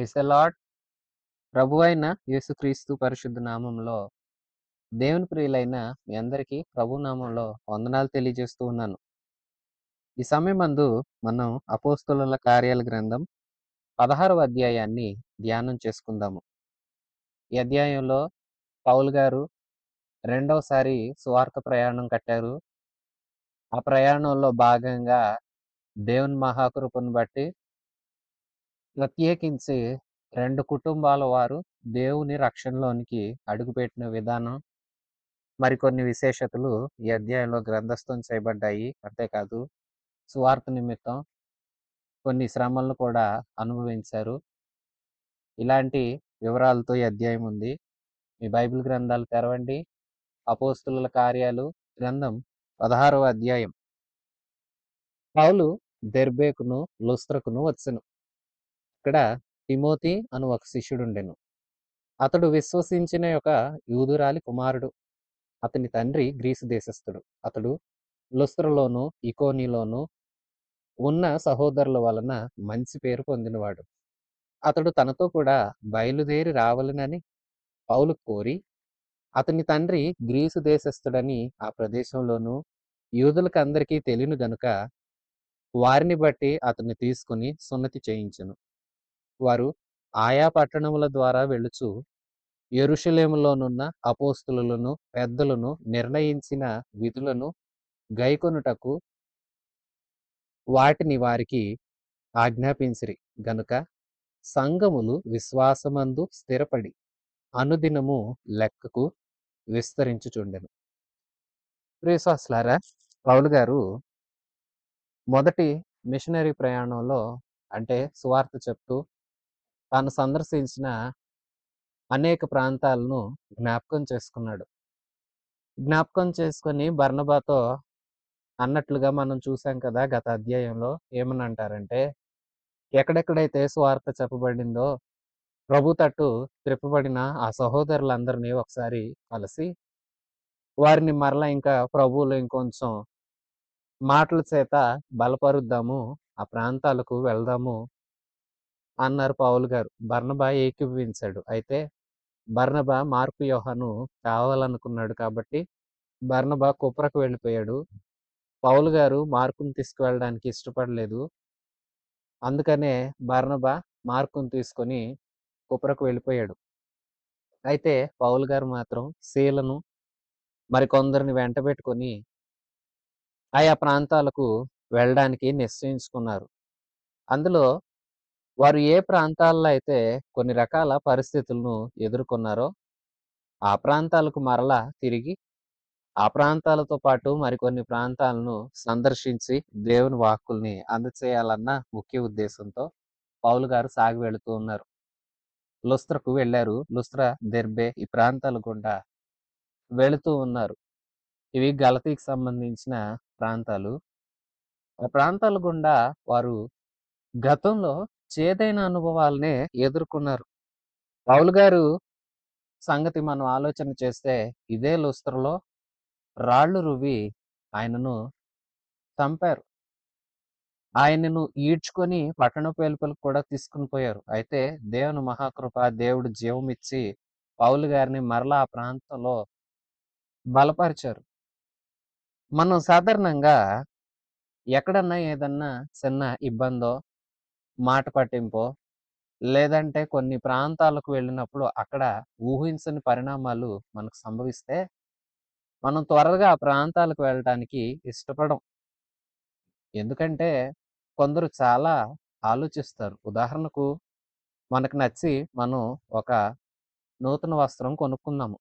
Praise the lord. ప్రభువైన యేసుక్రీస్తు పరిశుద్ధ నామంలో దేవుని ప్రియులైన మీ అందరికీ ప్రభు నామంలో వందనాలు తెలియజేస్తూ ఉన్నాను. ఈ సమయమందు మనం అపోస్తలుల కార్యాల గ్రంథం 16వ అధ్యాయాన్ని ధ్యానం చేసుకుందాము. ఈ అధ్యాయంలో పౌలు గారు రెండవసారి సువార్త ప్రయాణం కట్టారు. ఆ ప్రయాణంలో భాగంగా దేవుని మహాకృపను బట్టి ప్రత్యేకించి 2 కుటుంబాల వారు దేవుని రక్షణలోనికి అడుగుపెట్టిన విధానం, మరికొన్ని విశేషతలు ఈ అధ్యాయంలో గ్రంథస్థం చేయబడ్డాయి. అంతేకాదు సువార్త నిమిత్తం కొన్ని శ్రమలను కూడా అనుభవించారు. ఇలాంటి వివరాలతో ఈ అధ్యాయం ఉంది. మీ బైబిల్ గ్రంథాలు తెరవండి. అపోస్తలుల కార్యాలు గ్రంథం 16వ అధ్యాయం. పౌలు దెర్బేకును లుస్త్రకును వచ్చెను. ఇక్కడ తిమోతి అను ఒక శిష్యుడుండెను. అతడు విశ్వసించిన ఒక యూదురాలి కుమారుడు. అతని తండ్రి గ్రీసు దేశస్థుడు. అతడు లుస్త్రలోను ఇకోనిలోను ఉన్న సహోదరుల వలన మంచి పేరు పొందినవాడు. అతడు తనతో కూడా బయలుదేరి రావాలనని పౌలు కోరి, అతని తండ్రి గ్రీసు దేశస్థుడని ఆ ప్రదేశంలోను యూదులకందరికీ తెలియను గనుక వారిని బట్టి అతన్ని తీసుకుని సున్నతి చేయించెను. వారు ఆయా పట్టణముల ద్వారా వెళ్ళుచు యెరూషలేములోనున్న అపోస్తలులను పెద్దలను నిర్ణయించిన విధులను గైకొనుటకు వాటిని వారికి ఆజ్ఞాపించిరి గనుక సంఘములు విశ్వాసమందు స్థిరపడి అనుదినము లెక్కకు విస్తరించుచుండెను. ప్రియశ్వాసులారా, పౌలు గారు మొదటి మిషనరీ ప్రయాణంలో అంటే సువార్త చెప్తూ తాను సందర్శించిన అనేక ప్రాంతాలను జ్ఞాపకం చేసుకున్నాడు. జ్ఞాపకం చేసుకొని బర్నబాతో అన్నట్లుగా మనం చూసాం కదా గత అధ్యాయంలో. ఏమని అంటారంటే, ఎక్కడెక్కడైతే సువార్త చెప్పబడిందో ప్రభు తట్టు త్రిప్పబడిన ఆ సహోదరులందరినీ ఒకసారి కలిసి వారిని మరలా ఇంకా ప్రభువులో ఇంకొంచెం మాటల చేత బలపరుద్దాము, ఆ ప్రాంతాలకు వెళ్దాము అన్నారు పౌలు గారు. బర్నబా ఏకీభవించాడు. అయితే బర్నబా మార్కు యోహాను కావాలనుకున్నాడు కాబట్టి బర్నబా కుప్రకు వెళ్ళిపోయాడు. పౌలు గారు మార్కుని తీసుకువెళ్ళడానికి ఇష్టపడలేదు. అందుకనే బర్నబా మార్కుని తీసుకొని కుప్రకు వెళ్ళిపోయాడు. అయితే పౌలు గారు మాత్రం సీలను మరికొందరిని వెంటబెట్టుకొని ఆయా ప్రాంతాలకు వెళ్ళడానికి నిశ్చయించుకున్నారు. అందులో వారు ఏ ప్రాంతాల్లో అయితే కొన్ని రకాల పరిస్థితులను ఎదుర్కొన్నారో ఆ ప్రాంతాలకు మరలా తిరిగి ఆ ప్రాంతాలతో పాటు మరికొన్ని ప్రాంతాలను సందర్శించి దేవుని వాక్కుల్ని అందచేయాలన్న ముఖ్య ఉద్దేశంతో పౌలు గారు సాగి వెళుతూ ఉన్నారు. లుస్త్రకు వెళ్ళారు. లుస్త్ర, దెర్బే ఈ ప్రాంతాల గుండా వెళుతూ ఉన్నారు. ఇవి గలతీకి సంబంధించిన ప్రాంతాలు. ఆ ప్రాంతాల గుండా వారు గతంలో చేదైన అనుభవాలనే ఎదుర్కొన్నారు. పౌలు గారు సంగతి మనం ఆలోచన చేస్తే ఇదే లుస్త్రలో రాళ్లు రువ్వి ఆయనను చంపారు. ఆయనను ఈడ్చుకొని పట్టణపు వెలుపలకు కూడా తీసుకుని పోయారు. అయితే దేవుని మహాకృప, దేవుడు జీవమిచ్చి పౌలు గారిని మరలా ఆ ప్రాంతంలో బలపరిచారు. మనం సాధారణంగా ఎక్కడన్నా ఏదన్నా చిన్న ఇబ్బందో, మాట పట్టింపో, లేదంటే కొన్ని ప్రాంతాలకు వెళ్ళినప్పుడు అక్కడ ఊహించని పరిణామాలు మనకు సంభవిస్తే మనం త్వరగా ఆ ప్రాంతాలకు వెళ్ళటానికి ఇష్టపడం. ఎందుకంటే కొందరు చాలా ఆలోచిస్తారు. ఉదాహరణకు మనకు నచ్చి మనం ఒక నూతన వస్త్రం కొనుక్కున్నాము.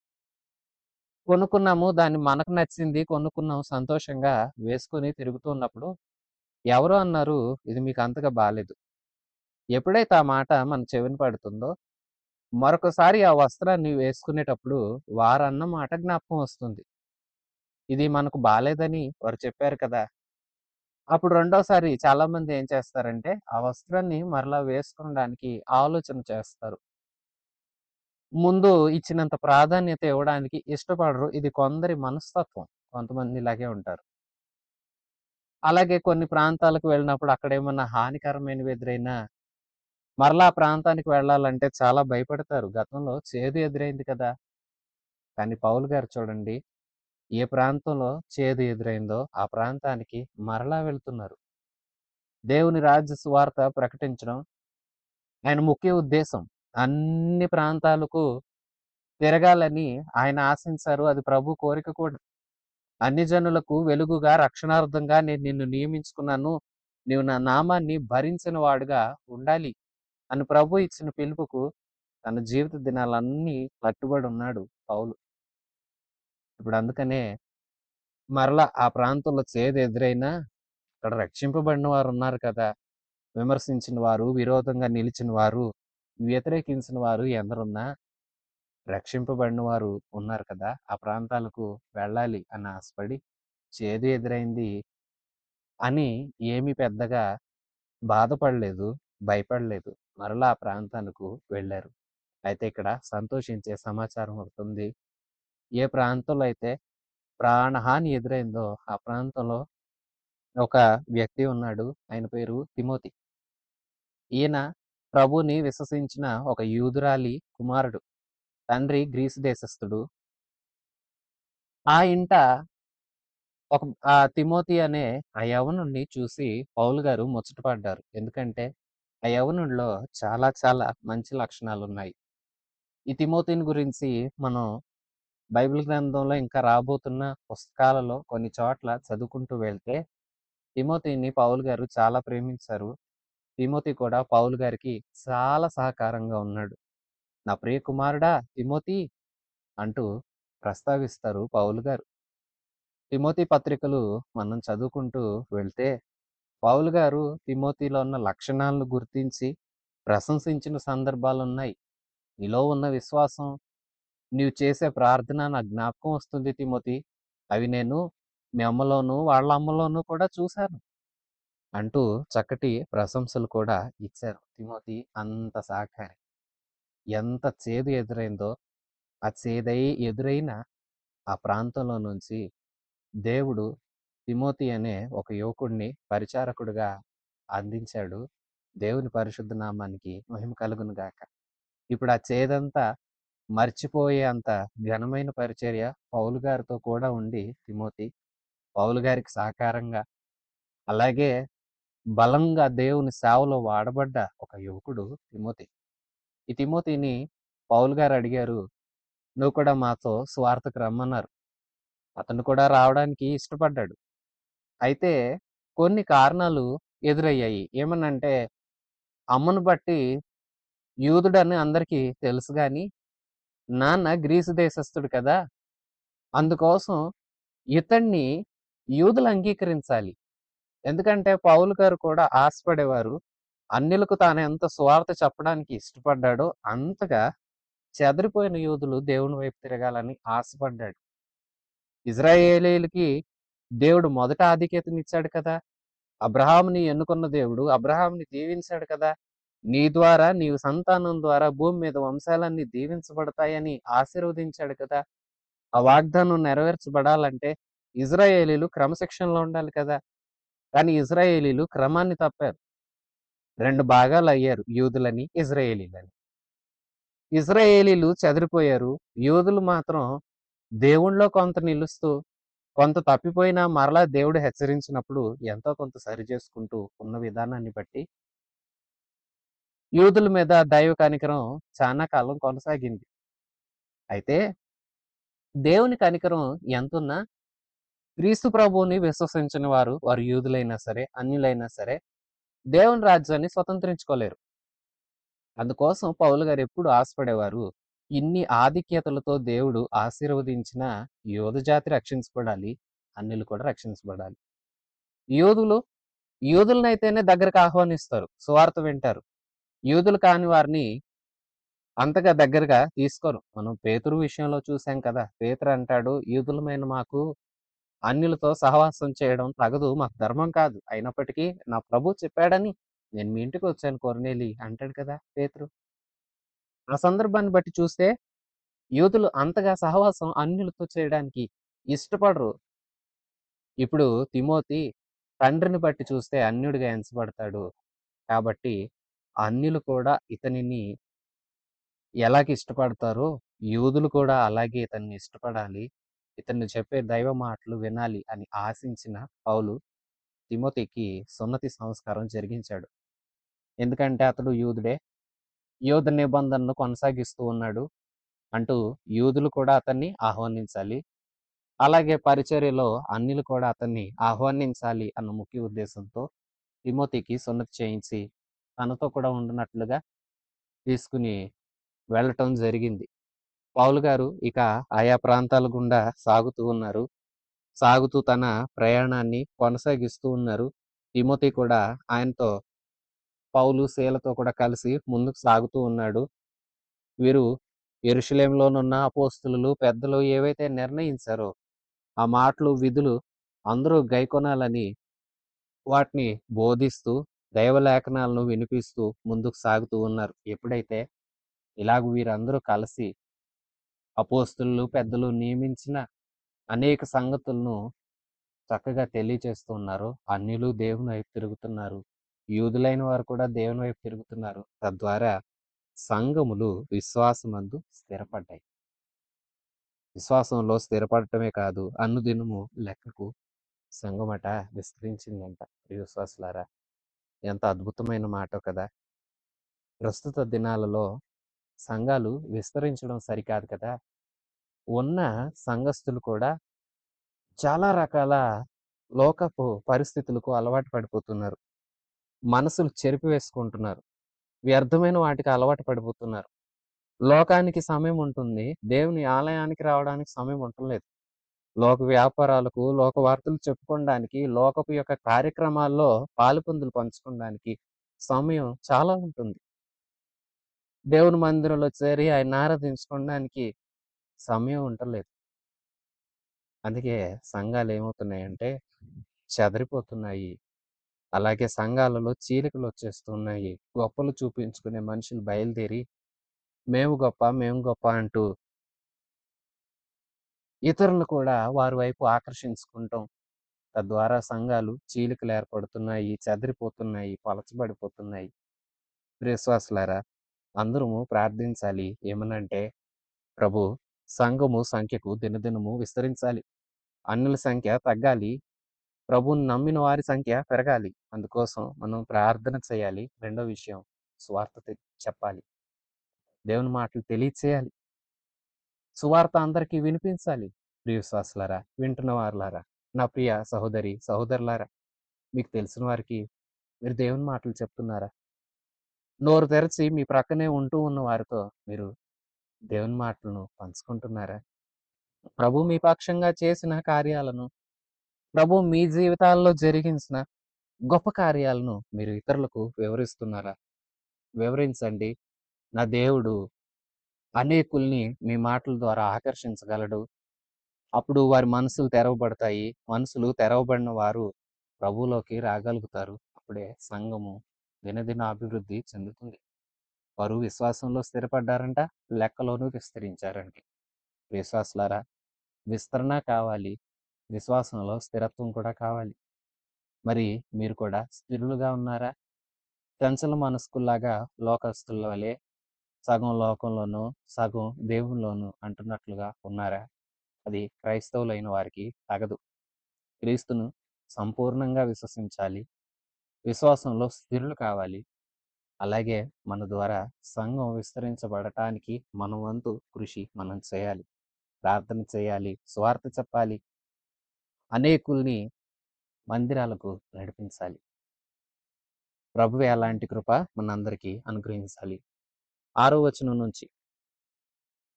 దాన్ని మనకు నచ్చింది కొనుక్కున్నాము. సంతోషంగా వేసుకొని తిరుగుతున్నప్పుడు ఎవరో అన్నారు, "ఇది మీకు అంతగా బాలేదు." ఎప్పుడైతే ఆ మాట మన చెవిన పడుతుందో మరొకసారి ఆ వస్త్రాన్ని వేసుకునేటప్పుడు వారన్న మాట జ్ఞాపకం వస్తుంది. ఇది మనకు బాలేదని వారు చెప్పారు కదా! అప్పుడు రెండోసారి చాలామంది ఏం చేస్తారంటే ఆ వస్త్రాన్ని మరలా వేసుకోవడానికి ఆలోచన చేస్తారు. ముందు ఇచ్చినంత ప్రాధాన్యత ఇవ్వడానికి ఇష్టపడరు. ఇది కొందరి మనస్తత్వం. కొంతమంది ఇలాగే ఉంటారు. అలాగే కొన్ని ప్రాంతాలకు వెళ్ళినప్పుడు అక్కడేమన్నా హానికరమైనవి ఎదురైనా మరలా ఆ ప్రాంతానికి వెళ్ళాలంటే చాలా భయపడతారు. గతంలో చేదు ఎదురైంది కదా! కానీ పౌలు గారు చూడండి, ఏ ప్రాంతంలో చేదు ఎదురైందో ఆ ప్రాంతానికి మరలా వెళ్తున్నారు. దేవుని రాజ్య సువార్త ప్రకటించడం ఆయన ముఖ్య ఉద్దేశం. అన్ని ప్రాంతాలకు తిరగాలని ఆయన ఆశించారు. అది ప్రభు కోరిక కూడా. అన్ని జనులకు వెలుగుగా, రక్షణార్థంగా నేను నిన్ను నియమించుకున్నాను. నీవు నా నామాన్ని భరించిన వాడుగా ఉండాలి అని ప్రభు ఇచ్చిన పిలుపుకు తన జీవిత దినాలన్నీ కట్టుబడి ఉన్నాడు పౌలు. ఇప్పుడు అందుకనే మరలా ఆ ప్రాంతంలో చేదు ఎదురైనా అక్కడ రక్షింపబడిన వారు ఉన్నారు కదా! విమర్శించిన వారు, విరోధంగా నిలిచిన వారు, వ్యతిరేకించిన వారు ఎందరున్నా రక్షింపబడిన వారు ఉన్నారు కదా! ఆ ప్రాంతాలకు వెళ్ళాలి అని ఆశపడి చేదు ఎదురైంది అని ఏమి పెద్దగా బాధపడలేదు, భయపడలేదు. మరలా ఆ ప్రాంతానికి వెళ్లారు. అయితే ఇక్కడ సంతోషించే సమాచారం ఒకటుంది. ఏ ప్రాంతంలో అయితే ప్రాణహాని ఎదురైందో ఆ ప్రాంతంలో ఒక వ్యక్తి ఉన్నాడు. ఆయన పేరు తిమోతి. ఈయన ప్రభువుని విశ్వసించిన ఒక యూదురాలి కుమారుడు. తండ్రి గ్రీసు దేశస్థుడు. ఆ ఇంట ఒక తిమోతి అనే ఆ యవనుడిని చూసి పౌలు గారు ముచ్చటపడ్డారు. ఎందుకంటే ఆ యవనుడిలో చాలా చాలా మంచి లక్షణాలున్నాయి. ఈ తిమోతిని గురించి మనం బైబిల్ గ్రంథంలో ఇంకా రాబోతున్న పుస్తకాలలో కొన్ని చోట్ల చదువుకుంటూ వెళ్తే తిమోతిని పౌలు గారు చాలా ప్రేమించారు. తిమోతి కూడా పౌలు గారికి చాలా సహకారంగా ఉన్నాడు. నా ప్రియ కుమారుడా తిమోతి అంటూ ప్రస్తావిస్తారు పౌలు గారు. తిమోతి పత్రికలు మనం చదువుకుంటూ వెళ్తే పౌలు గారు తిమోతిలో ఉన్న లక్షణాలను గుర్తించి ప్రశంసించిన సందర్భాలున్నాయి. నీలో ఉన్న విశ్వాసం, నీవు చేసే ప్రార్థన నాకు జ్ఞాపకం వస్తుంది తిమోతి. అవి నేను మీ అమ్మలోను, వాళ్ళ అమ్మలోను కూడా చూశాను. అంటూ చక్కటి ప్రశంసలు కూడా ఇచ్చారు. తిమోతి అంత సహకారి. ఎంత చేదు ఎదురైందో, ఆ చేదై ఎదురైన ఆ ప్రాంతంలో నుంచి దేవుడు తిమోతి అనే ఒక యువకుడిని పరిచారకుడిగా అందించాడు. దేవుని పరిశుద్ధ నామానికి మహిమ కలుగును గాక. ఇప్పుడు ఆ చేదంతా మర్చిపోయే అంత ఘనమైన పరిచర్య పౌలు గారితో కూడా ఉండి తిమోతి, పౌలు గారికి సహకారంగా, అలాగే బలంగా దేవుని సేవలో వాడబడ్డ ఒక యువకుడు తిమోతి. ఈ తిమోతిని పౌలు గారు అడిగారు, "నువ్వు కూడా మాతో సువార్తకు రమ్మన్నారు." అతను కూడా రావడానికి ఇష్టపడ్డాడు. అయితే కొన్ని కారణాలు ఎదురయ్యాయి. ఏమనంటే అమ్మను బట్టి యూదుడని అందరికీ తెలుసు గాని, నాన్న గ్రీసు దేశస్థుడు కదా! అందుకోసం ఇతన్ని యూదులు అంగీకరించాలి. ఎందుకంటే పౌలు గారు కూడా ఆశపడేవారు. అన్యులకు తానెంత సువార్త చెప్పడానికి ఇష్టపడ్డాడో అంతగా చెదరిపోయిన యూదులు దేవుని వైపు తిరగాలని ఆశపడ్డాడు. ఇజ్రాయేలీయులకి దేవుడు మొదట ఆధిక్యతనిచ్చాడు కదా! అబ్రహాముని ఎన్నుకున్న దేవుడు అబ్రహాముని దీవించాడు కదా! నీ ద్వారా నీవు సంతానం ద్వారా భూమి మీద వంశాలన్నీ దీవించబడతాయని ఆశీర్వదించాడు కదా! ఆ వాగ్దానం నెరవేర్చబడాలంటే ఇజ్రాయేలీయులు క్రమశిక్షణలో ఉండాలి కదా! కానీ ఇజ్రాయేలీయులు క్రమాన్ని తప్పారు. 2 భాగాలయ్యారు యూదులని, ఇజ్రాయేలీయులని. ఇజ్రాయేలీయులు చెదిరిపోయారు. యూదులు మాత్రం దేవునిలో కొంత నిలుస్తూ, కొంత తప్పిపోయినా మరలా దేవుడు హెచ్చరించినప్పుడు ఎంతో కొంత సరిజేసుకుంటూ ఉన్న విధానాన్ని బట్టి యూదుల మీద దైవ కనికరం చానా కాలం కొనసాగింది. అయితే దేవుని కనికరం ఎంతున్నా క్రీస్తు ప్రభువుని విశ్వసించని వారు యూదులైనా సరే, అన్యులైనా సరే దేవుని రాజ్యాన్ని స్వతంత్రించుకోలేరు. అందుకోసం పౌలు గారు ఎప్పుడు ఆశపడేవారు. ఇన్ని ఆధిక్యతలతో దేవుడు ఆశీర్వదించిన యోధ జాతి రక్షించబడాలి. అన్యులు కూడా రక్షించబడాలి. యోధులు యూదులనైతేనే దగ్గరకు ఆహ్వానిస్తారు. సువార్త వింటారు. యూదులు కాని వారిని అంతగా దగ్గరగా తీసుకోరు. మనం పేతురు విషయంలో చూసాం కదా! పేతురు అంటాడు, "యూదులమైన మాకు అన్యులతో సహవాసం చేయడం తగదు. మాకు ధర్మం కాదు. అయినప్పటికీ నా ప్రభువు చెప్పాడని నేను మీ ఇంటికొచ్చాను కొర్నేలి" అంటాడు కదా పేతురు. ఆ సందర్భాన్ని బట్టి చూస్తే యూదులు అంతగా సహవాసం అన్యులతో చేయడానికి ఇష్టపడరు. ఇప్పుడు తిమోతి తండ్రిని బట్టి చూస్తే అన్యుడిగా ఎంచబడతాడు. కాబట్టి అన్యులు కూడా ఇతనిని ఎలాగ ఇష్టపడతారో, యూదులు కూడా అలాగే ఇతన్ని ఇష్టపడాలి. ఇతను చెప్పే దైవ మాటలు వినాలి అని ఆశించిన పౌలు తిమోతికి సున్నతి సంస్కారం జరిగించాడు. ఎందుకంటే అతడు యూదుడే. యూద నిబంధనను కొనసాగిస్తూ ఉన్నాడు అంటూ యూదులు కూడా అతన్ని ఆహ్వానించాలి. అలాగే పరిచర్యలో అన్యులు కూడా అతన్ని ఆహ్వానించాలి అన్న ముఖ్య ఉద్దేశంతో తిమోతికి సున్నతి చేయించి తనతో కూడా ఉండునట్లుగా తీసుకుని వెళ్ళటం జరిగింది. పౌలు గారు ఇక ఆయా ప్రాంతాల గుండా సాగుతూ ఉన్నారు. సాగుతూ తన ప్రయాణాన్ని కొనసాగిస్తూ ఉన్నారు. తిమోతి కూడా ఆయనతో పౌలు, సీలతో కూడా కలిసి ముందుకు సాగుతూ ఉన్నాడు. వీరు యెరూషలేములోనున్న అపోస్తలులు, పెద్దలు ఏవైతే నిర్ణయించారో ఆ మాటలు, విధులు అందరూ గైకొనాలని వాటిని బోధిస్తూ, దైవలేఖనాలను వినిపిస్తూ ముందుకు సాగుతూ ఉన్నారు. ఎప్పుడైతే ఇలాగ వీరందరూ కలిసి అపోస్తలులు, పెద్దలు నియమించిన అనేక సంగతులను చక్కగా తెలియచేస్తూ ఉన్నారో, అన్యులు దేవుని వైపు తిరుగుతున్నారు. యూదులైన వారు కూడా దేవుని వైపు తిరుగుతున్నారు. తద్వారా సంఘములు విశ్వాసమందు స్థిరపడ్డాయి. విశ్వాసంలో స్థిరపడటమే కాదు, అనుదినము లెక్కకు సంఘమట విస్తరించిందంట. ప్రియ విశ్వాసులారా, ఎంత అద్భుతమైన మాటో కదా! ప్రస్తుత దినాలలో సంఘాలు విస్తరించడం సరికాదు కదా! ఉన్న సంఘస్థులు కూడా చాలా రకాల లోకపు పరిస్థితులకు అలవాటు పడిపోతున్నారు. మనసులు చెరిపివేసుకుంటున్నారు. వ్యర్థమైన వాటికి అలవాటు పడిపోతున్నారు. లోకానికి సమయం ఉంటుంది. దేవుని ఆలయానికి రావడానికి సమయం ఉండలేదు. లోక వ్యాపారాలకు, లోక వార్తలు చెప్పుకోవడానికి, లోకపు యొక్క కార్యక్రమాల్లో పాలుపందులు పంచుకోవడానికి సమయం చాలా ఉంటుంది. దేవుని మందిరంలో చేరి ఆయన ఆరాధించుకోవడానికి సమయం ఉండలేదు. అందుకే సంఘాలు ఏమవుతున్నాయంటే చెదరిపోతున్నాయి. అలాగే సంఘాలలో చీలికలు వచ్చేస్తున్నాయి. గొప్పలు చూపించుకునే మనుషులు బయలుదేరి మేము గొప్ప, మేము గొప్ప అంటూ ఇతరులను కూడా వారి వైపు ఆకర్షించుకుంటాం. తద్వారా సంఘాలు చీలికలు ఏర్పడుతున్నాయి, చెదిరిపోతున్నాయి, పలచబడిపోతున్నాయి. ప్రియశ్వాసులారా, అందరము ప్రార్థించాలి. ఏమనంటే, ప్రభు, సంఘము సంఖ్యకు దినదినము విస్తరించాలి. అన్యుల సంఖ్య తగ్గాలి. ప్రభువుని నమ్మిన వారి సంఖ్య పెరగాలి. అందుకోసం మనం ప్రార్థన చేయాలి. రెండో విషయం, సువార్త చెప్పాలి. దేవుని మాటలు తెలియచేయాలి. సువార్త అందరికీ వినిపించాలి. ప్రియ విశ్వాసులారా, వింటున్న వారులారా, నా ప్రియ సహోదరి, సహోదరులారా, మీకు తెలిసిన వారికి మీరు దేవుని మాటలు చెప్తున్నారా? నోరు తెరచి మీ ప్రక్కనే ఉంటూ ఉన్న వారితో మీరు దేవుని మాటలను పంచుకుంటున్నారా? ప్రభు మీ పక్షంగా చేసిన కార్యాలను, ప్రభు మీ జీవితాల్లో జరిగించిన గొప్ప కార్యాలను మీరు ఇతరులకు వివరిస్తున్నారా? వివరించండి. నా దేవుడు అనేకుల్ని మీ మాటల ద్వారా ఆకర్షించగలడు. అప్పుడు వారి మనసులు తెరవబడతాయి. మనసులు తెరవబడిన వారు ప్రభువులోకి రాగలుగుతారు. అప్పుడే సంఘము దినదిన అభివృద్ధి చెందుతుంది. వారు విశ్వాసంలో స్థిరపడ్డారంట, లెక్కలోనూ విస్తరించారంట. విశ్వాసులారా, విస్తరణ కావాలి, విశ్వాసంలో స్థిరత్వం కూడా కావాలి. మరి మీరు కూడా స్థిరులుగా ఉన్నారా? చంచల మనస్కుల్లాగా లోకస్తుల వలె సగం లోకంలోనూ, సగం దేవునిలోనూ అంటున్నట్లుగా ఉన్నారా? అది క్రైస్తవులైన వారికి తగదు. క్రీస్తును సంపూర్ణంగా విశ్వసించాలి. విశ్వాసంలో స్థిరులు కావాలి. అలాగే మన ద్వారా సంఘం విస్తరించబడటానికి మన వంతు కృషి మనం చేయాలి. ప్రార్థన చేయాలి, సువార్త చెప్పాలి, అనేకుల్ని మందిరాలకు నడిపించాలి. ప్రభువే అలాంటి కృప మనందరికీ అనుగ్రహించాలి. 6వ వచనం నుంచి,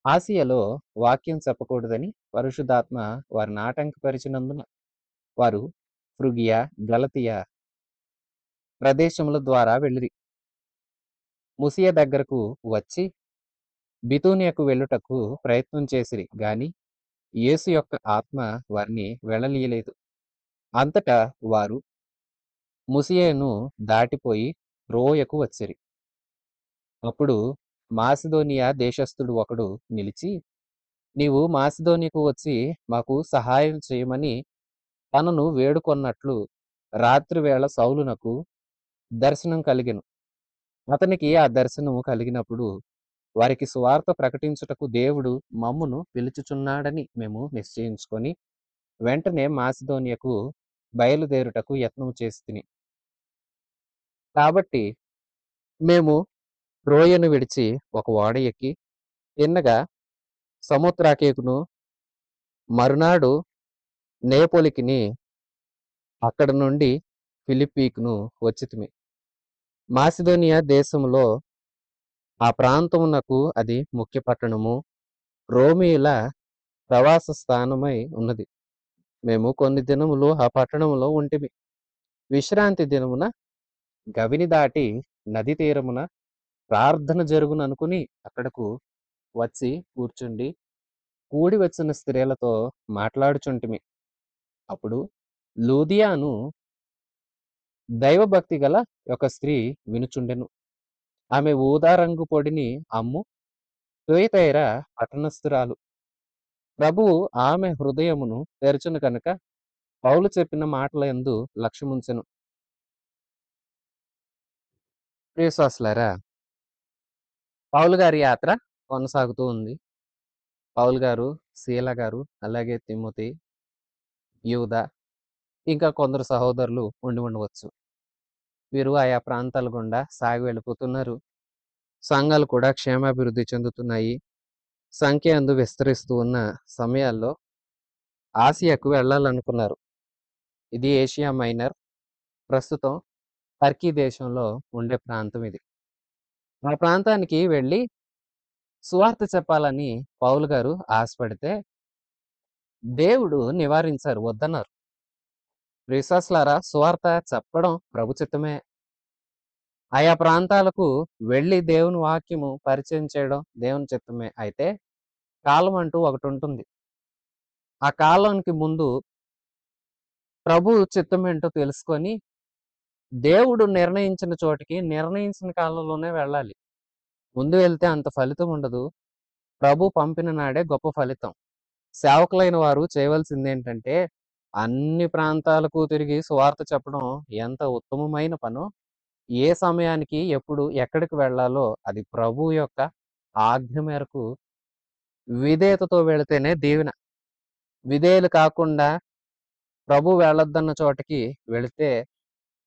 ఆసియాలో వాక్యం చెప్పకూడదని పరిశుద్ధాత్మ వారిని ఆటంకపరిచినందున వారు ఫ్రుగియా, గలతియా ప్రదేశముల ద్వారా వెళ్ళిరి. ముసియ దగ్గరకు వచ్చి బితూనియకు వెళ్ళుటకు ప్రయత్నం చేసిరి గాని యేసు యొక్క ఆత్మ వారిని వెళ్ళనీయలేదు. అంతటా వారు ముసియను దాటిపోయి త్రోయకు వచ్చిరి. అప్పుడు మాసిదోనియా దేశస్థుడు ఒకడు నిలిచి, నీవు మాసిదోనియకు వచ్చి మాకు సహాయం చేయమని తనను వేడుకొన్నట్లు రాత్రివేళ సౌలునకు దర్శనం కలిగెను. అతనికి ఆ దర్శనము కలిగినప్పుడు వారికి సువార్త ప్రకటించుటకు దేవుడు మమ్మును పిలుచుచున్నాడని మేము నిశ్చయించుకొని వెంటనే మాసిదోనియకు బయలుదేరుటకు యత్నము చేసితిని. కాబట్టి మేము ట్రోయను విడిచి ఒక ఓడ ఎక్కి తిన్నగా సముద్రాకేకును మరునాడు నేపోలికిని అక్కడ నుండి ఫిలిప్పీకును వచ్చితిమి. మాసిదోనియా దేశములో ఆ ప్రాంతమునకు అది ముఖ్య పట్టణము. రోమీయుల ప్రవాస స్థానమై ఉన్నది. మేము కొన్ని దినములు ఆ పట్టణములో ఉంటిమి. విశ్రాంతి దినమున గవిని దాటి నది తీరమున ప్రార్థన జరుగుననుకుని అక్కడకు వచ్చి కూర్చుండి కూడి వచ్చిన స్త్రీలతో మాట్లాడుచుంటిమి. అప్పుడు లూదియాను దైవభక్తి గల ఒక స్త్రీ వినుచుండెను. ఆమె ఊదా రంగు పొడిని అమ్ము తుయతైర పట్టణస్థురాలు. ప్రభువు ఆమె హృదయమును తెరచును కనుక పౌలు చెప్పిన మాటలయందు లక్ష్యముంచెను. ప్రియశ్వాసులారా, పౌలు గారి యాత్ర కొనసాగుతూ ఉంది. పౌలు గారు, శీల గారు, అలాగే తిమోతి, యూదా, ఇంకా కొందరు సహోదరులు ఉండి ఉండవచ్చు. వీరు ఆయా ప్రాంతాల గుండా సాగి వెళ్ళిపోతున్నారు. సంఘాలు కూడా క్షేమాభివృద్ధి చెందుతున్నాయి. సంఖ్య అందు విస్తరిస్తూ ఉన్న సమయాల్లో ఆసియాకు వెళ్ళాలనుకున్నారు. ఇది ఏషియా మైనర్. ప్రస్తుతం టర్కీ దేశంలో ఉండే ప్రాంతం ఇది. ఆ ప్రాంతానికి వెళ్ళి సువార్త చెప్పాలని పౌలు గారు ఆశపడితే దేవుడు నివారించారు, వద్దన్నారు. విశ్వాసులారా, సువార్త చెప్పడం ప్రభు చిత్తమే. ఆయా ప్రాంతాలకు వెళ్ళి దేవుని వాక్యము పరిచయం చేయడం దేవుని చిత్తమే. అయితే కాలం అంటూ ఒకటి ఉంటుంది. ఆ కాలానికి ముందు ప్రభు చిత్తం ఏంటో తెలుసుకొని దేవుడు నిర్ణయించిన చోటికి నిర్ణయించిన కాలంలోనే వెళ్ళాలి. ముందు వెళ్తే అంత ఫలితం ఉండదు. ప్రభు పంపిన నాడే గొప్ప ఫలితం. సేవకులైన వారు చేయవలసిందేంటంటే అన్ని ప్రాంతాలకు తిరిగి సువార్త చెప్పడం ఎంత ఉత్తమమైన పనో, ఏ సమయానికి ఎప్పుడు ఎక్కడికి వెళ్ళాలో అది ప్రభు యొక్క ఆజ్ఞ మేరకు విధేయతతో వెళితేనే దీవెన. విధేయులు కాకుండా ప్రభు వెళ్ళొద్దన్న చోటకి వెళితే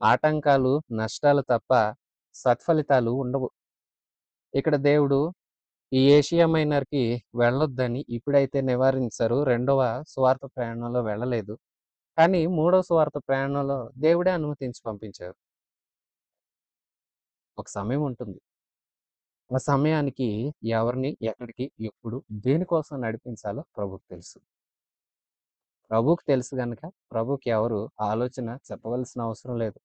ఆటంకాలు, నష్టాలు తప్ప సత్ఫలితాలు ఉండవు. ఇక్కడ దేవుడు ఈ ఏషియా మైనర్‌కి వెళ్ళొద్దని ఇప్పుడైతే నివారించారు. రెండవ సువార్త ప్రయాణంలో వెళ్ళలేదు. కానీ మూడో సువార్త ప్రయాణంలో దేవుడే అనుమతించి పంపించారు. ఒక సమయం ఉంటుంది. ఆ సమయానికి ఎవరిని, ఎక్కడికి, ఎప్పుడు, దేనికోసం నడిపించాలో ప్రభువుకి తెలుసు. ప్రభువుకి తెలుసు గనక ప్రభువుకి ఎవరు ఆలోచన చెప్పవలసిన అవసరం లేదు.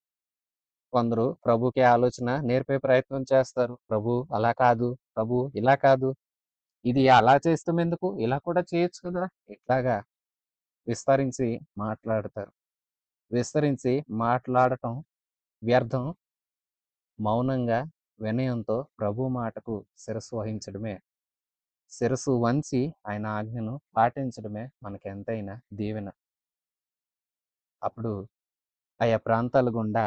కొందరు ప్రభువుకి ఆలోచన నేర్పే ప్రయత్నం చేస్తారు. ప్రభు అలా కాదు, ప్రభు ఇలా కాదు, ఇది అలా చేస్తామెందుకు, ఇలా కూడా చేయొచ్చు కదా! ఇట్లాగా విస్తరించి మాట్లాడతారు. విస్తరించి మాట్లాడటం వ్యర్థం. మౌనంగా, వినయంతో ప్రభు మాటకు శిరస్సు వహించడమే. శిరస్సు వంచి ఆయన ఆజ్ఞను పాటించడమే మనకెంతైనా దీవెన. అప్పుడు ఆయా ప్రాంతాల గుండా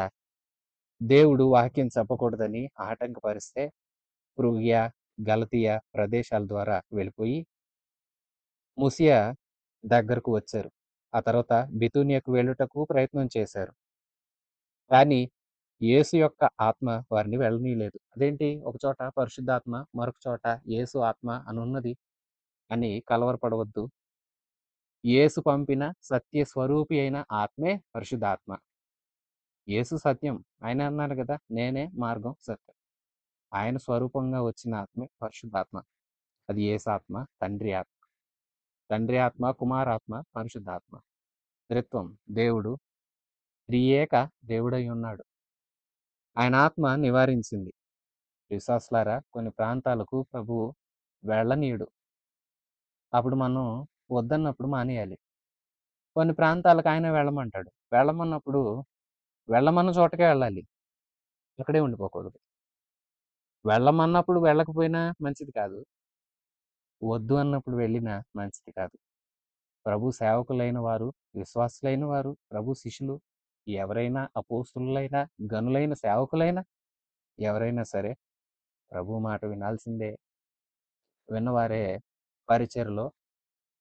దేవుడు వాక్యం చెప్పకూడదని ఆటంకపరిస్తే ఫ్రుగియా, గలతీయ ప్రదేశాల ద్వారా వెళ్ళిపోయి ముసియా దగ్గరకు వచ్చారు. ఆ తర్వాత బితూనియకు వెళ్ళుటకు ప్రయత్నం చేశారు. కానీ యేసు యొక్క ఆత్మ వారిని వెళ్ళనీయలేదు. అదేంటి, ఒక చోట పరిశుద్ధాత్మ, మరొక చోట యేసు ఆత్మ అనున్నది అని కలవరపడవద్దు. యేసు పంపిన సత్య స్వరూపి అయిన ఆత్మే పరిశుద్ధాత్మ. యేసు సత్యం. ఆయన అన్నారు కదా, నేనే మార్గం, సత్యం. ఆయన స్వరూపంగా వచ్చిన ఆత్మే పరిశుద్ధాత్మ. అది యేసు ఆత్మ, తండ్రి ఆత్మ. తండ్రి ఆత్మ, కుమారాత్మ, పరిశుద్ధాత్మ. త్రిత్వం, దేవుడు త్రియేక దేవుడై ఉన్నాడు. ఆయన ఆత్మ నివారించింది. విశ్వాసులారా, కొన్ని ప్రాంతాలకు ప్రభువు వెళ్ళనీయడు. అప్పుడు మనం వద్దన్నప్పుడు మానేయాలి. కొన్ని ప్రాంతాలకు ఆయన వెళ్ళమంటాడు. వెళ్ళమన్నప్పుడు వెళ్ళమన్న చోటకే వెళ్ళాలి. అక్కడే ఉండిపోకూడదు. వెళ్ళమన్నప్పుడు వెళ్ళకపోయినా మంచిది కాదు. వద్దు అన్నప్పుడు వెళ్ళినా మంచిది కాదు. ప్రభు సేవకులైన వారు, విశ్వాసులైన వారు, ప్రభు శిష్యులు ఎవరైనా, అపోస్తలులైనా, గనులైన సేవకులైనా ఎవరైనా సరే ప్రభు మాట వినాల్సిందే. విన్నవారే పరిచర్లో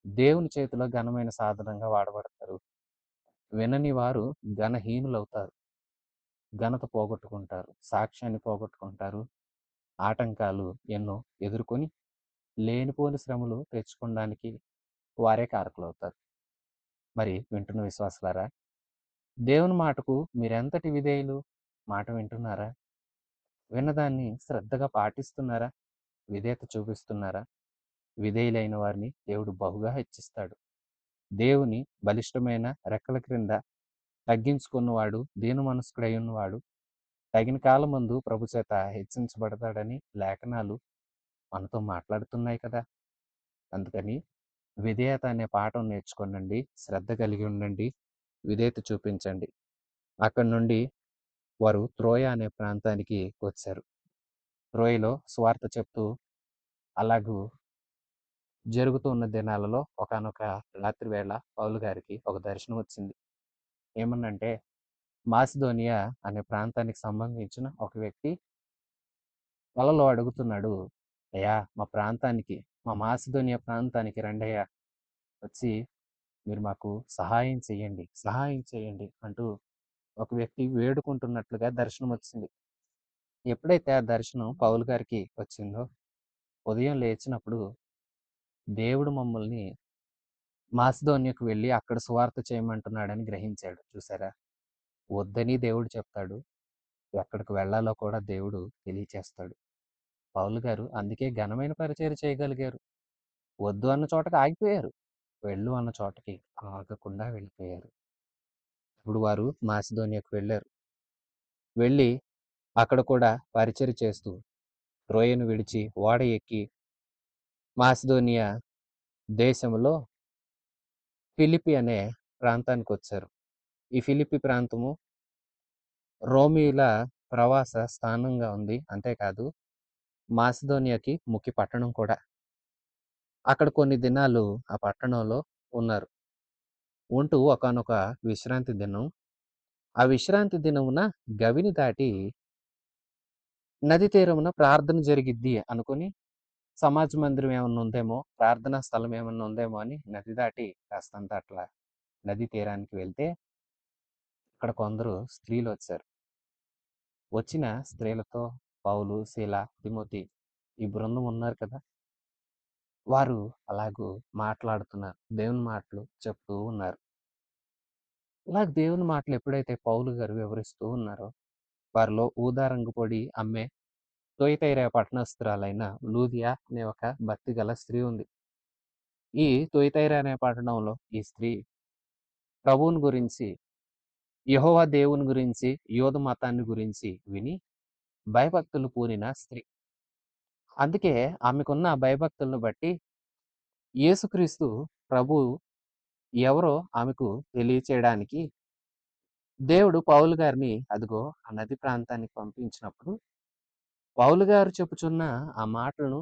దేవుని చేతిలో ఘనమైన సాధనంగా వాడబడతారు. వినని వారు ఘనహీనులవుతారు. ఘనత పోగొట్టుకుంటారు. సాక్ష్యాన్ని పోగొట్టుకుంటారు. ఆటంకాలు ఎన్నో ఎదుర్కొని లేనిపోని శ్రమలు తెచ్చుకోవడానికి వారే కారకులవుతారు. మరి వింటున్న విశ్వాసులారా, దేవుని మాటకు మీరెంతటి విధేయులు? మాట వింటున్నారా? విన్నదాన్ని శ్రద్ధగా పాటిస్తున్నారా? విధేయత చూపిస్తున్నారా? విధేయులైన వారిని దేవుడు బహుగా హెచ్చిస్తాడు. దేవుని బలిష్టమైన రెక్కల క్రింద తగ్గించుకున్నవాడు, దీన మనస్కుడై ఉన్నవాడు తగిన కాలమందు ప్రభు చేత హెచ్చించబడతాడని లేఖనాలు మనతో మాట్లాడుతున్నాయి కదా! అందుకని విధేయత అనే పాఠం నేర్చుకోనండి. శ్రద్ధ కలిగి ఉండండి. విధేయత చూపించండి. అక్కడి నుండి వారు త్రోయ అనే ప్రాంతానికి వచ్చారు. త్రోయలో సువార్త చెప్తూ అలాగూ జరుగుతూ ఉన్న దినాలలో ఒకానొక రాత్రి వేళ పౌలు గారికి ఒక దర్శనం వచ్చింది. ఏమనంటే మాసిదోనియా అనే ప్రాంతానికి సంబంధించిన ఒక వ్యక్తి కలలో అడుగుతున్నాడు, అయ్యా మా మాసిదోనియా ప్రాంతానికి రండయ్యా, వచ్చి మీరు మాకు సహాయం చేయండి అంటూ ఒక వ్యక్తి వేడుకుంటున్నట్లుగా దర్శనం వచ్చింది. ఎప్పుడైతే ఆ దర్శనం పౌలు గారికి వచ్చిందో, ఉదయం లేచినప్పుడు దేవుడు మమ్మల్ని మాసిదోనియాకు వెళ్ళి అక్కడ సువార్త చేయమంటున్నాడని గ్రహించాడు. చూసారా? వద్దని దేవుడు చెప్తాడు. ఎక్కడికి వెళ్ళాలో కూడా దేవుడు తెలియచేస్తాడు. పౌలు గారు అందుకే ఘనమైన పరిచర్య చేయగలిగారు. వద్దు అన్న చోటకి ఆగిపోయారు. వెళ్ళు అన్న చోటకి ఆగకుండా వెళ్ళిపోయారు. ఇప్పుడు వారు మాసిదోనియాకు వెళ్ళారు. వెళ్ళి అక్కడ కూడా పరిచర్య చేస్తూ త్రోయను విడిచి ఓడ ఎక్కి మాసిదోనియా దేశంలో ఫిలిప్పి అనే ప్రాంతానికొచ్చారు. ఈ ఫిలిప్పి ప్రాంతము రోమీయుల ప్రవాస స్థానంగా ఉంది. అంతేకాదు మాసిదోనియాకి ముఖ్య పట్టణం కూడా. అక్కడ కొన్ని దినాలు ఆ పట్టణంలో ఉన్నారు. ఉంటూ ఒకానొక విశ్రాంతి దినం, ఆ విశ్రాంతి దినమున గవిని దాటి నది తీరమున ప్రార్థన జరిగిద్ది అనుకుని సమాజ మందిరం ఏమన్నా ఉందేమో, ప్రార్థనా స్థలం ఏమన్నా ఉందేమో అని నది దాటి కాస్తంత అట్లా నది తీరానికి వెళ్తే అక్కడ కొందరు స్త్రీలొచ్చారు. వచ్చిన స్త్రీలతో పౌలు, శీల, తిమోతి ఈ బృందం ఉన్నారు కదా! వారు అలాగూ మాట్లాడుతున్నారు. దేవుని మాటలు చెప్తూ ఉన్నారు. ఇలా దేవుని మాటలు ఎప్పుడైతే పౌలు గారు వివరిస్తూ ఉన్నారో, వారిలో ఊదా రంగు పొడి అమ్మే తొయితైర పట్టణస్థురాలైన లూదియా అనే ఒక భక్తి గల స్త్రీ ఉంది. ఈ తొయితైర అనే పట్టణంలో ఈ స్త్రీ ప్రభువుని గురించి, యెహోవా దేవుని గురించి, యూద మతాన్ని గురించి విని భయభక్తులు పూనిన స్త్రీ. అందుకే ఆమెకున్న భయభక్తులను బట్టి యేసుక్రీస్తు ప్రభువు ఎవరో ఆమెకు తెలియచేయడానికి దేవుడు పౌలు గారిని అదిగో ఆ నది ప్రాంతానికి పంపించినప్పుడు, పౌలు గారు చెప్పుచున్న ఆ మాటలను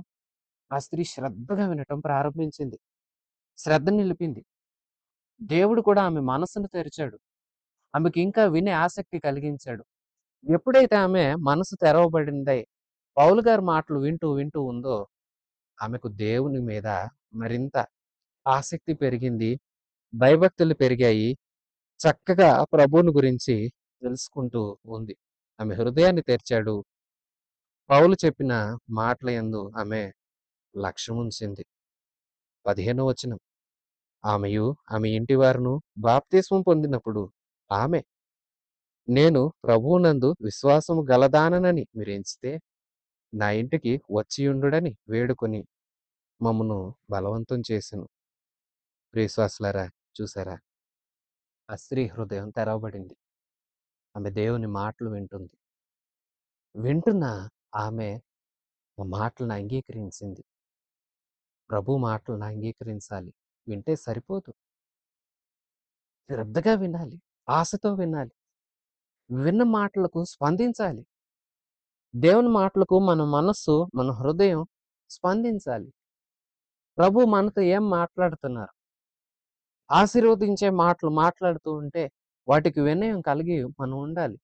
ఆ స్త్రీ శ్రద్ధగా వినటం ప్రారంభించింది. శ్రద్ధ నిలిపింది. దేవుడు కూడా ఆమె మనసును తెరిచాడు. ఆమెకి ఇంకా వినే ఆసక్తి కలిగించాడు. ఎప్పుడైతే ఆమె మనసు తెరవబడిందై పౌలు గారి మాటలు వింటూ వింటూ ఉందో, ఆమెకు దేవుని మీద మరింత ఆసక్తి పెరిగింది. భయభక్తులు పెరిగాయి. చక్కగా ప్రభువుని గురించి తెలుసుకుంటూ ఉంది. ఆమె హృదయాన్ని తెరిచాడు. పౌలు చెప్పిన మాటల యందు ఆమె లక్ష్యముంచింది. 15వ వచనం. ఆమెయు ఆమె ఇంటివారును బాప్తిస్మం పొందినప్పుడు ఆమె, నేను ప్రభువునందు విశ్వాసము గలదాననని మీరెంచితే నా ఇంటికి వచ్చియుండుడని వేడుకొని మమ్మను బలవంతం చేసెను. ప్రియశ్వాసులారా, చూసారా? ఆ స్త్రీ హృదయం తెరవబడింది. ఆమె దేవుని మాటలు వింటుంది. వింటున్న ఆమె ఆ మాటలను అంగీకరించింది. ప్రభు మాటలను అంగీకరించాలి. వింటే సరిపోదు. శ్రద్ధగా వినాలి. ఆశతో వినాలి. విన్న మాటలకు స్పందించాలి. దేవుని మాటలకు మన మనస్సు, మన హృదయం స్పందించాలి. ప్రభు మనతో ఏం మాట్లాడుతున్నారు? ఆశీర్వదించే మాటలు మాట్లాడుతూ ఉంటే వాటికి వినయం కలిగి మనం ఉండాలి.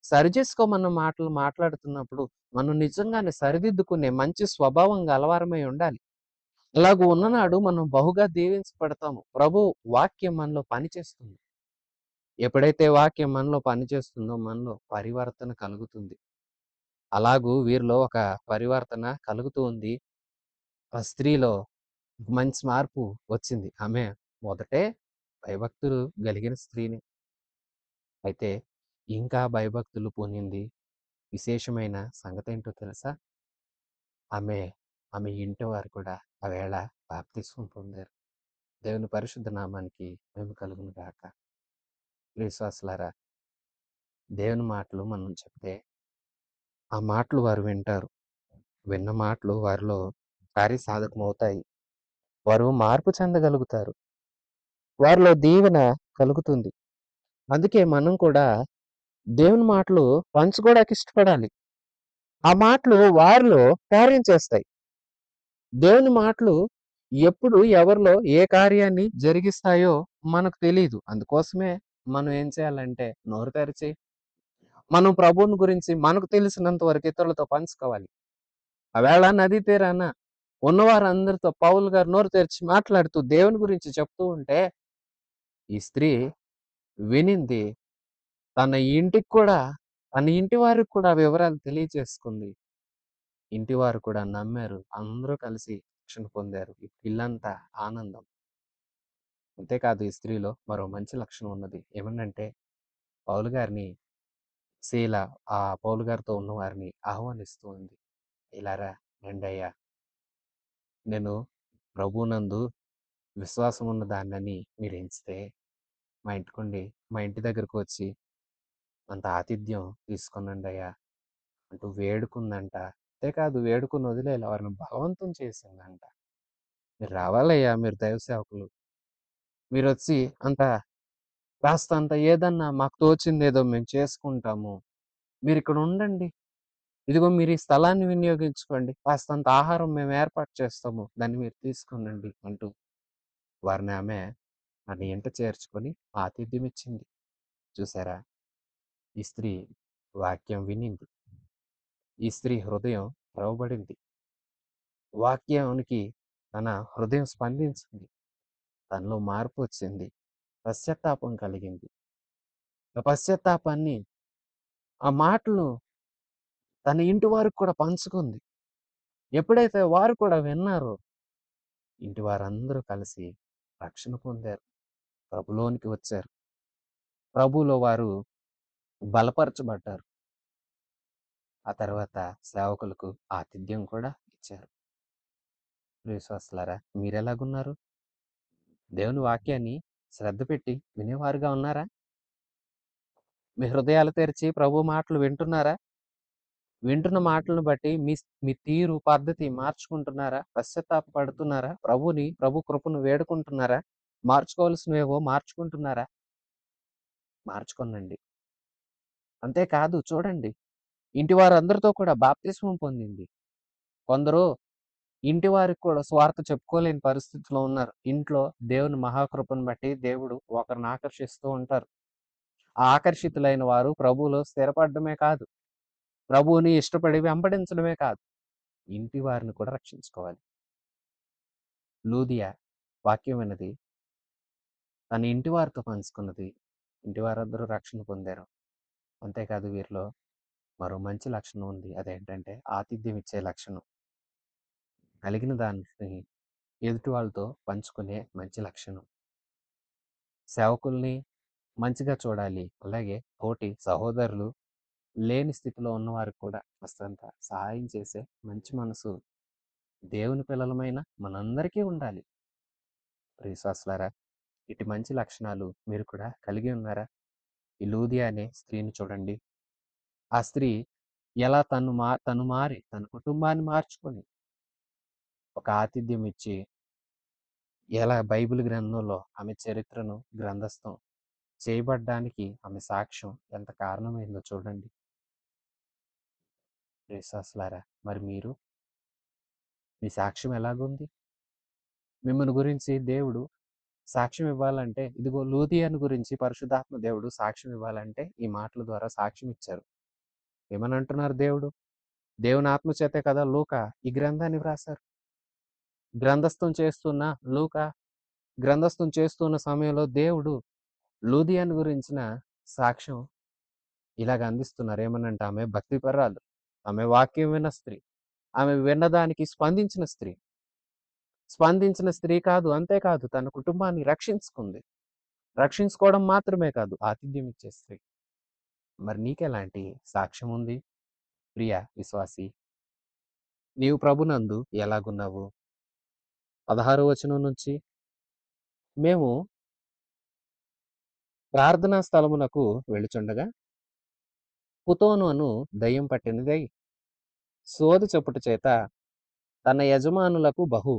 సరిచేసుకోమన్న మాటలు మాట్లాడుతున్నప్పుడు మనం నిజంగానే సరిదిద్దుకునే మంచి స్వభావం గలవారమై ఉండాలి. ఇలాగ ఉన్ననాడు మనం బహుగా దీవించబడతాము. ప్రభు వాక్యం మనలో పనిచేస్తుంది. ఎప్పుడైతే వాక్యం మనలో పనిచేస్తుందో మనలో పరివర్తన కలుగుతుంది. అలాగూ వీరిలో ఒక పరివర్తన కలుగుతూ ఉంది. ఆ స్త్రీలో మంచి మార్పు వచ్చింది. ఆమె మొదటే భయభక్తులు కలిగిన స్త్రీని. అయితే ఇంకా భయభక్తులు పొందింది. విశేషమైన సంగతేంటో తెలుసా? ఆమె, ఆమె ఇంటి వారు కూడా ఆ వేళ బాప్తిస్మం పొందారు. దేవుని పరిశుద్ధ నామానికి మహిమ కలుగును గాక. విశ్వాసులారా, దేవుని మాటలు మనం చెప్తే ఆ మాటలు వారు వింటారు. విన్న మాటలు వారిలో కార్యసాధకమవుతాయి. వారు మార్పు చెందగలుగుతారు. వారిలో దీవెన కలుగుతుంది. అందుకే మనం కూడా దేవుని మాటలు పంచుకోవడానికి ఇష్టపడాలి. ఆ మాటలు వారిలో కార్యం చేస్తాయి. దేవుని మాటలు ఎప్పుడు ఎవరిలో ఏ కార్యాన్ని జరిగిస్తాయో మనకు తెలీదు. అందుకోసమే మనం ఏం చేయాలంటే నోరు తెరిచి మనం ప్రభువుని గురించి మనకు తెలిసినంత వరకు ఇతరులతో పంచుకోవాలి. ఆవేళ నదీ తీరాన ఉన్నవారందరితో పౌలు గారు నోరు తెరిచి మాట్లాడుతూ దేవుని గురించి చెప్తూ ఉంటే ఈ స్త్రీ వినింది. తన ఇంటికి కూడా తన ఇంటి వారికి కూడా వివరాలు తెలియజేసుకుంది. ఇంటి వారు కూడా నమ్మారు. అందరూ కలిసి రక్షణ పొందారు. ఇల్లంతా ఆనందం. అంతేకాదు ఈ స్త్రీలో మరో మంచి లక్షణం ఉన్నది. ఏమనంటే పౌలు గారిని శీల ఆ పౌలు గారితో ఉన్న వారిని ఆహ్వానిస్తూ ఉంది. ఇలారా రండయ్యా, నేను ప్రభువునందు విశ్వాసం ఉన్న దాన్నని మీరు ఎంచితే మా ఇంటికుండి మా ఇంటి దగ్గరకు వచ్చి అంత ఆతిథ్యం తీసుకొనండి అయ్యా అంటూ వేడుకుందంట. అంతేకాదు వేడుకుని వదిలేలా వారిని బలవంతం చేసిందంట. మీరు రావాలయ్యా, మీరు దైవ సేవకులు, మీరు వచ్చి అంత కాస్త అంత ఏదన్నా మాకు తోచిందేదో మేము చేసుకుంటాము, మీరు ఇక్కడ ఉండండి, ఇదిగో మీరు ఈ స్థలాన్ని వినియోగించుకోండి, కాస్తంత ఆహారం మేము ఏర్పాటు చేస్తాము, దాన్ని మీరు తీసుకొనండి అంటూ వారిని ఆమె మన ఇంట చేర్చుకొని ఆతిథ్యం ఇచ్చింది. చూసారా, ఈ స్త్రీ వాక్యం వినింది. ఈ స్త్రీ హృదయం తెరవబడింది. వాక్యానికి తన హృదయం స్పందించింది. తనలో మార్పు వచ్చింది. పశ్చాత్తాపం కలిగింది. ఆ పశ్చాత్తాపాన్ని, ఆ మాటలను తన ఇంటి వారికి కూడా పంచుకుంది. ఎప్పుడైతే వారు కూడా విన్నారో ఇంటి వారందరూ కలిసి రక్షణ పొందారు. ప్రభులోనికి వచ్చారు. ప్రభువులో వారు బలపరచబడ్డారు. ఆ తర్వాత సేవకులకు ఆతిథ్యం కూడా ఇచ్చారు. విశ్వాసులారా, మీరెలాగున్నారు? దేవుని వాక్యాన్ని శ్రద్ధ పెట్టి వినేవారుగా ఉన్నారా? మీ హృదయాలు తెరిచి ప్రభు మాటలు వింటున్నారా? వింటున్న మాటలను బట్టి మీ మీ తీరు, పద్ధతి మార్చుకుంటున్నారా? పశ్చాత్తాపపడుతున్నారా? ప్రభు కృపను వేడుకుంటున్నారా? మార్చుకోవాల్సినవేవో మార్చుకుంటున్నారా? మార్చుకోనండి. అంతేకాదు చూడండి, ఇంటి వారందరితో కూడా బాప్తిస్మం పొందింది. కొందరు ఇంటి వారికి కూడా స్వార్థ చెప్పుకోలేని పరిస్థితిలో ఉన్నారు. ఇంట్లో దేవుని మహాకృపను బట్టి దేవుడు ఒకరిని ఆకర్షిస్తూ ఉంటారు. ఆ ఆకర్షితులైన వారు ప్రభువులో స్థిరపడడమే కాదు, ప్రభువుని ఇష్టపడి వెంబడించడమే కాదు, ఇంటి వారిని కూడా రక్షించుకోవాలి. లూదియా వాక్యం విన్నది, తన ఇంటి వారితో పంచుకున్నది. ఇంటి వారందరూ రక్షణ పొందారు. అంతేకాదు వీరిలో మరో మంచి లక్షణం ఉంది. అదేంటంటే ఆతిథ్యం ఇచ్చే లక్షణం. కలిగిన దాన్ని ఎదుటి వాళ్ళతో పంచుకునే మంచి లక్షణం. సేవకుల్ని మంచిగా చూడాలి. అలాగే తోటి సహోదరులు లేని స్థితిలో ఉన్నవారికి కూడా కాస్తంత సహాయం చేసే మంచి మనసు దేవుని పిల్లలమైన మనందరికీ ఉండాలి. విశ్వాసులారా, ఇటు మంచి లక్షణాలు మీరు కూడా కలిగి ఉన్నారా? ఈ లూదియా అనే స్త్రీని చూడండి. ఆ స్త్రీ ఎలా తను మారి తన కుటుంబాన్ని మార్చుకొని ఒక ఆతిథ్యం ఇచ్చి ఎలా బైబిల్ గ్రంథంలో ఆమె చరిత్రను గ్రంథస్థం చేయబడ్డానికి ఆమె సాక్ష్యం ఎంత కారణమైందో చూడండి. విశ్వాసులారా, మరి మీరు, మీ సాక్ష్యం ఎలాగుంది? మిమ్మల్ని గురించి దేవుడు సాక్ష్యం ఇవ్వాలంటే ఇదిగో లూదియను గురించి పరిశుద్ధాత్మ దేవుడు సాక్ష్యం ఇవ్వాలంటే ఈ మాటల ద్వారా సాక్ష్యం ఇచ్చారు. ఏమని అంటున్నారు దేవుడు? దేవుని ఆత్మ చేతే కదా లూకా ఈ గ్రంథాన్ని వ్రాసారు. గ్రంథస్థం చేస్తున్న లూకా గ్రంథస్థం చేస్తున్న సమయంలో దేవుడు లూదియను గురించిన సాక్ష్యం ఇలాగ అందిస్తున్నారు. ఏమనంటే ఆమె భక్తిపరురాలు. ఆమె వాక్యం విన్న స్త్రీ. ఆమె విన్నదానికి స్పందించిన స్త్రీ. స్పందించిన స్త్రీ కాదు, అంతేకాదు తన కుటుంబాన్ని రక్షించుకుంది. రక్షించుకోవడం మాత్రమే కాదు, ఆతిథ్యం ఇచ్చే స్త్రీ. మరి నీకెలాంటి సాక్ష్యం ఉంది ప్రియ విశ్వాసి? నీవు ప్రభునందు ఎలాగున్నావు? 16వ వచనం నుంచి మేము ప్రార్థనా స్థలమునకు వెళ్ళుచుండగా పుతోను అను దయ్యం పట్టినదై సోది చెప్పుట చేత తన యజమానులకు బహు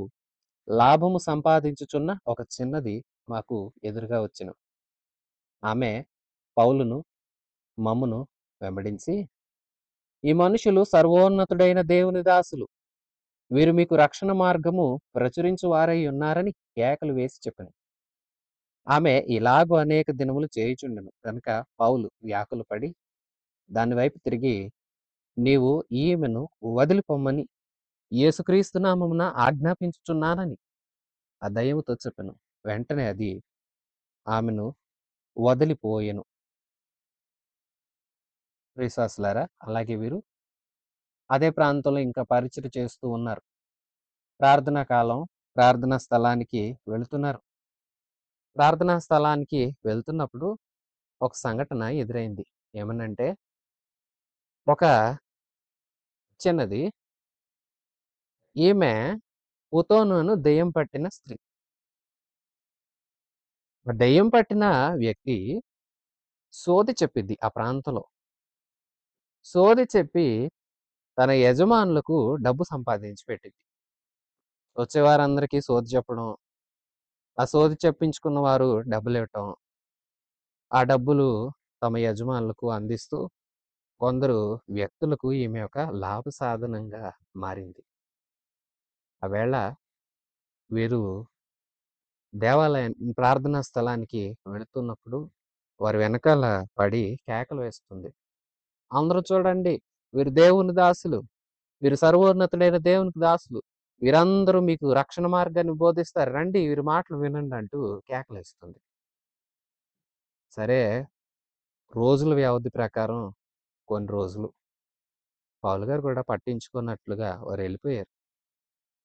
లాభము సంపాదించుచున్న ఒక చిన్నది మాకు ఎదురుగా వచ్చెను. ఆమె పౌలును మమ్మును వెంబడించి, ఈ మనుషులు సర్వోన్నతుడైన దేవుని దాసులు. వీరు మీకు రక్షణ మార్గము ప్రచురించు వారై ఉన్నారని కేకలు వేసి చెప్పెను. ఆమె ఇలాగు అనేక దినములు చేయుచుండెను కనుక పౌలు వ్యాకులపడి దాని వైపు తిరిగి, నీవు ఈమెను వదిలిపొమ్మని యేసుక్రీస్తు నామమున ఆజ్ఞాపించుచున్నానని ఆ దయ్యముతో చెప్పెను. వెంటనే అది ఆమెను వదిలిపోయెను. విశ్వాసులారా, అలాగే వీరు అదే ప్రాంతంలో ఇంకా పరిచర్య చేస్తూ ఉన్నారు. ప్రార్థనా కాలం, ప్రార్థనా స్థలానికి వెళుతున్నారు. ప్రార్థనా స్థలానికి వెళ్తున్నప్పుడు ఒక సంఘటన ఎదురైంది. ఏమనంటే, ఒక చిన్నది ఈమె పుతోనును దెయ్యం పట్టిన స్త్రీ. ఆ దెయ్యం పట్టిన వ్యక్తి సోది చెప్పిద్ది ఆ ప్రాంతంలో. సోది చెప్పి తన యజమానులకు డబ్బు సంపాదించి పెట్టిద్ది. వచ్చేవారందరికీ సోది చెప్పడం, ఆ సోది చెప్పించుకున్న వారు డబ్బులివ్వటం, ఆ డబ్బులు తమ యజమానులకు అందిస్తూ కొందరు వ్యక్తులకు ఈమె ఒక లాభ సాధనంగా మారింది. ఆవేళ వీరు దేవాలయం ప్రార్థనా స్థలానికి వెళుతున్నప్పుడు వారి వెనకాల పడి కేకలు వేస్తుంది. అందరూ చూడండి, వీరు దేవుని దాసులు. వీరు సర్వోన్నతుడైన దేవునికి దాసులు. వీరందరూ మీకు రక్షణ మార్గాన్ని బోధిస్తారు. రండి వీరి మాటలు వినండి అంటూ కేకలేస్తుంది. సరే, రోజుల వ్యవధి ప్రకారం కొన్ని రోజులు పౌలు గారు కూడా పట్టించుకున్నట్లుగా వారు వెళ్ళిపోయారు.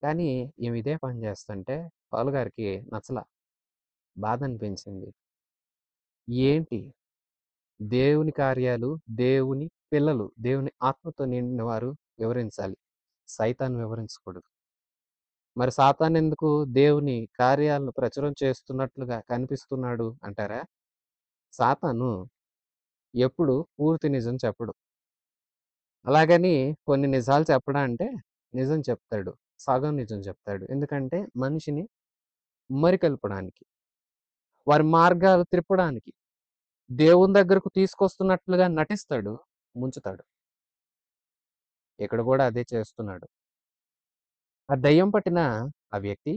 కానీ ఈమె ఇదే పని చేస్తుంటే పౌలు గారికి నచ్చల. బాధ అనిపించింది. ఏంటి దేవుని కార్యాలు, దేవుని పిల్లలు, దేవుని ఆత్మతో నిండిన వారు వివరించాలి. సైతాన్ వివరించకూడదు. మరి సాతానెందుకు దేవుని కార్యాలను ప్రచురం చేస్తున్నట్లుగా కనిపిస్తున్నాడు అంటారా? సాతాను ఎప్పుడు పూర్తి నిజం చెప్పడు. అలాగని కొన్ని నిజాలు చెప్పడా అంటే నిజం చెప్తాడు. సగం నిజం చెప్తాడు. ఎందుకంటే మనిషిని మరికల్పడానికి, వారి మార్గాలు త్రిప్పడానికి, దేవుని దగ్గరకు తీసుకొస్తున్నట్లుగా నటిస్తాడు, ముంచుతాడు. ఇక్కడ కూడా అదే చేస్తున్నాడు. ఆ దయ్యం పట్టిన ఆ వ్యక్తి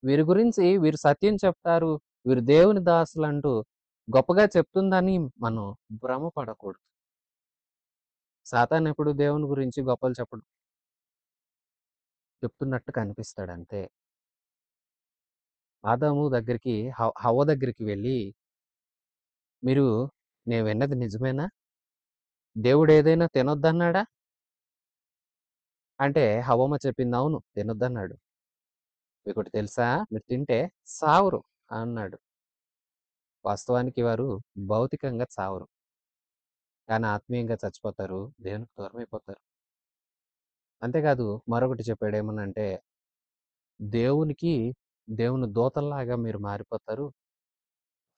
వీరి గురించి వీరు సత్యం చెప్తారు, వీరు దేవుని దాసులంటూ గొప్పగా చెప్తుందని మనం భ్రమపడకూడదు. సాతాను ఎప్పుడు దేవుని గురించి గొప్పలు చెప్పడు. చెప్తున్నట్టు కనిపిస్తాడంతే. ఆదాము దగ్గరికి హవ్వ దగ్గరికి వెళ్ళి, మీరు నేను విన్నది నిజమేనా? దేవుడు ఏదైనా తినొద్దన్నాడా? అంటే హవ్వమ్మ చెప్పింది అవును తినొద్దన్నాడు. మీకోటి తెలుసా? మీరు తింటే సావరు అన్నాడు. వాస్తవానికి వారు భౌతికంగా చావరు. కానీ ఆత్మీయంగా చచ్చిపోతారు. దేవునికి దూరమైపోతారు. అంతేకాదు మరొకటి చెప్పాడు ఏమనంటే, దేవునికి దేవుని దూతల్లాగా మీరు మారిపోతారు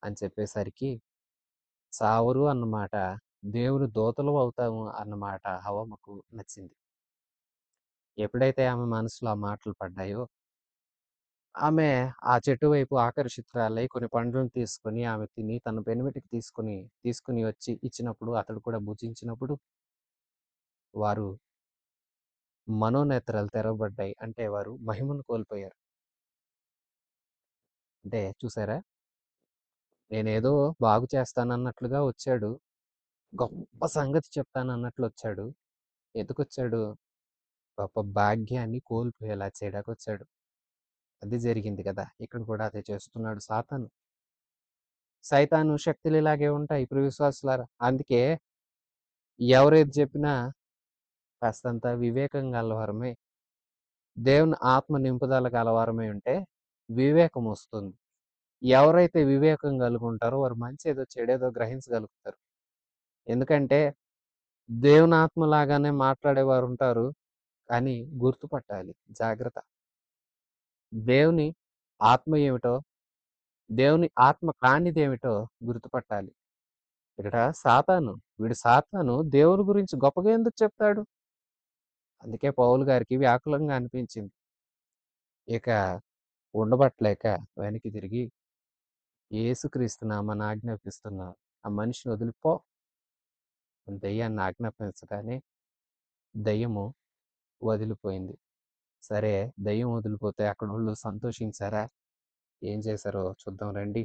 అని చెప్పేసరికి చావరు అన్నమాట, దేవుని దూతలు అవుతాము అన్నమాట హవ్వమ్మకు నచ్చింది. ఎప్పుడైతే ఆమె మనసులో ఆ మాటలు పడ్డాయో, ఆమె ఆ చెట్టు వైపు ఆకర్షితురాలై కొన్ని పండ్లను తీసుకొని ఆమె తిని తన పెనిమిటికి తీసుకొని వచ్చి ఇచ్చినప్పుడు అతడు కూడా భుజించినప్పుడు వారు మనోనేత్రాలు తెరవబడ్డాయి. అంటే వారు మహిమను కోల్పోయారు. అంటే చూసారా? నేనేదో బాగు చేస్తానన్నట్లుగా వచ్చాడు. గొప్ప సంగతి చెప్తానన్నట్లొచ్చాడు. ఎందుకొచ్చాడు? గొప్ప భాగ్యాన్ని కోల్పోయేలా చేయడానికొచ్చాడు. అది జరిగింది కదా! ఇక్కడ కూడా అదే చేస్తున్నాడు సాతాను. సైతాను శక్తులు ఇలాగే ఉంటాయి ప్రియ విశ్వాసులారా. అందుకే ఎవరేది చెప్పినా కాస్తంత వివేకం గలవారమై, దేవుని ఆత్మ నింపుదల గలవారమై ఉంటే వివేకమొస్తుంది. ఎవరైతే వివేకం కలిగుంటారో వారు మంచేదో, చెడేదో గ్రహించగలుగుతారు. ఎందుకంటే దేవుని ఆత్మలాగానే మాట్లాడేవారుంటారు. కానీ గుర్తుపట్టాలి జాగ్రత్త. దేవుని ఆత్మ ఏమిటో, దేవుని ఆత్మ కానిదేమిటో గుర్తుపట్టాలి. ఇక్కడ సాతాను దేవుని గురించి గొప్పగా ఎందుకు చెప్తాడు? అందుకే పౌలు గారికి వ్యాకులంగా అనిపించింది. ఇక ఉండబట్టలేక వెనక్కి తిరిగి యేసుక్రీస్తు నామమున ఆజ్ఞాపిస్తున్నా, ఆ మనిషిని వదిలిపో అని దెయ్యాన్ని ఆజ్ఞాపించగానే దెయ్యము వదిలిపోయింది. సరే, దెయ్యం వదిలిపోతే అక్కడోళ్ళు సంతోషించారా? ఏం చేశారో చూద్దాం రండి.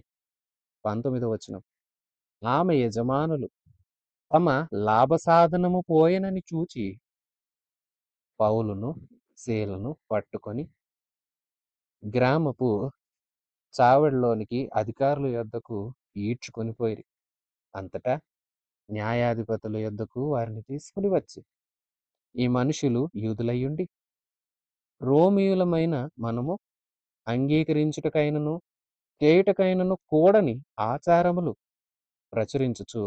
19వ వచనం. ఆమె యజమానులు తమ లాభసాధనము పోయెనని చూచి పౌలును, సీలను పట్టుకొని గ్రామపు చావడిలోనికి అధికారుల యొద్దకు ఈడ్చుకొని పోయిరి. అంతటా న్యాయాధిపతుల యొద్దకు వారిని తీసుకుని వచ్చి, ఈ మనుషులు యూదులయ్యుండి రోమీయులమైన మనము అంగీకరించుటకైనను చేయుటకైనను కూడని ఆచారములు ప్రచురించుచు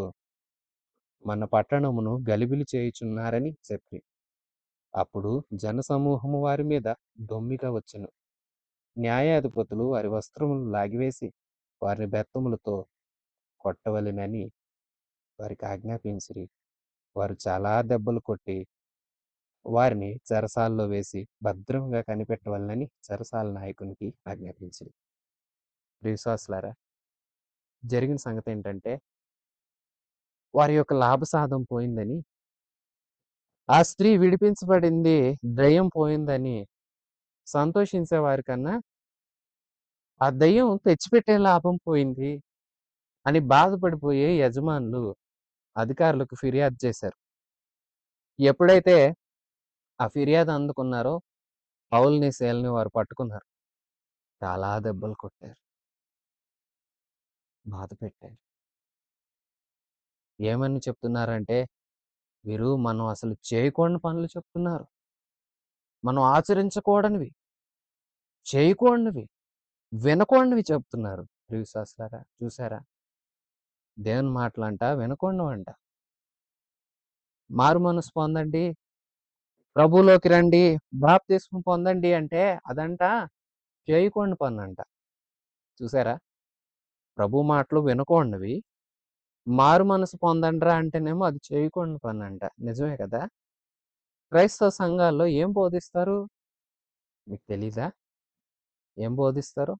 మన పట్టణమును గలిబిలి చేయుచున్నారని చెప్పి, అప్పుడు జనసమూహము వారి మీద దొమ్మిగా వచ్చెను. న్యాయాధిపతులు వారి వస్త్రములు లాగివేసి వారిని బెత్తములతో కొట్టవలెనని వారికి ఆజ్ఞాపించిరి. వారు చాలా దెబ్బలు కొట్టి వారిని చెరసాల్లో వేసి భద్రంగా కనిపెట్టవలెనని చెరసాల నాయకునికి ఆజ్ఞాపించిరి. విశ్వాసులారా, జరిగిన సంగతి ఏంటంటే వారి యొక్క లాభసాధం పోయిందని, ఆ స్త్రీ విడిపించబడింది, దయ్యం పోయిందని సంతోషించే వారికన్నా ఆ దయ్యం తెచ్చిపెట్టే లాభం పోయింది అని బాధపడిపోయే యజమానులు అధికారులకు ఫిర్యాదు చేశారు. ఎప్పుడైతే ఆ ఫిర్యాదు అందుకున్నారో పౌల్ని, సీలని వారు పట్టుకున్నారు. చాలా దెబ్బలు కొట్టారు. బాధ పెట్టారు. ఏమని చెప్తున్నారంటే, వీరు మనం అసలు చేయకూడని పనులు చెప్తున్నారు. మనం ఆచరించకూడనివి, చేయకూడనివి, వినకూడనివి చెప్తున్నారు. ప్రియ విశ్వాసులారా, చూసారా? దేవుని మాటలంట వినకూడనివంట. మారు మనసు పొందండి, ప్రభువులోకి రండి, బాప్తిస్మం పొందండి అంటే అదంట చేయకూడని పనంట. చూసారా? ప్రభు మాటలు వినకూడనివి, మారు మనసు పొందండ్రా అంటేనేమో అది చేయకూడని పనంట. నిజమే కదా! క్రైస్తవ సంఘాల్లో ఏం బోధిస్తారు? మీకు తెలీదా? ఏం బోధిస్తారు?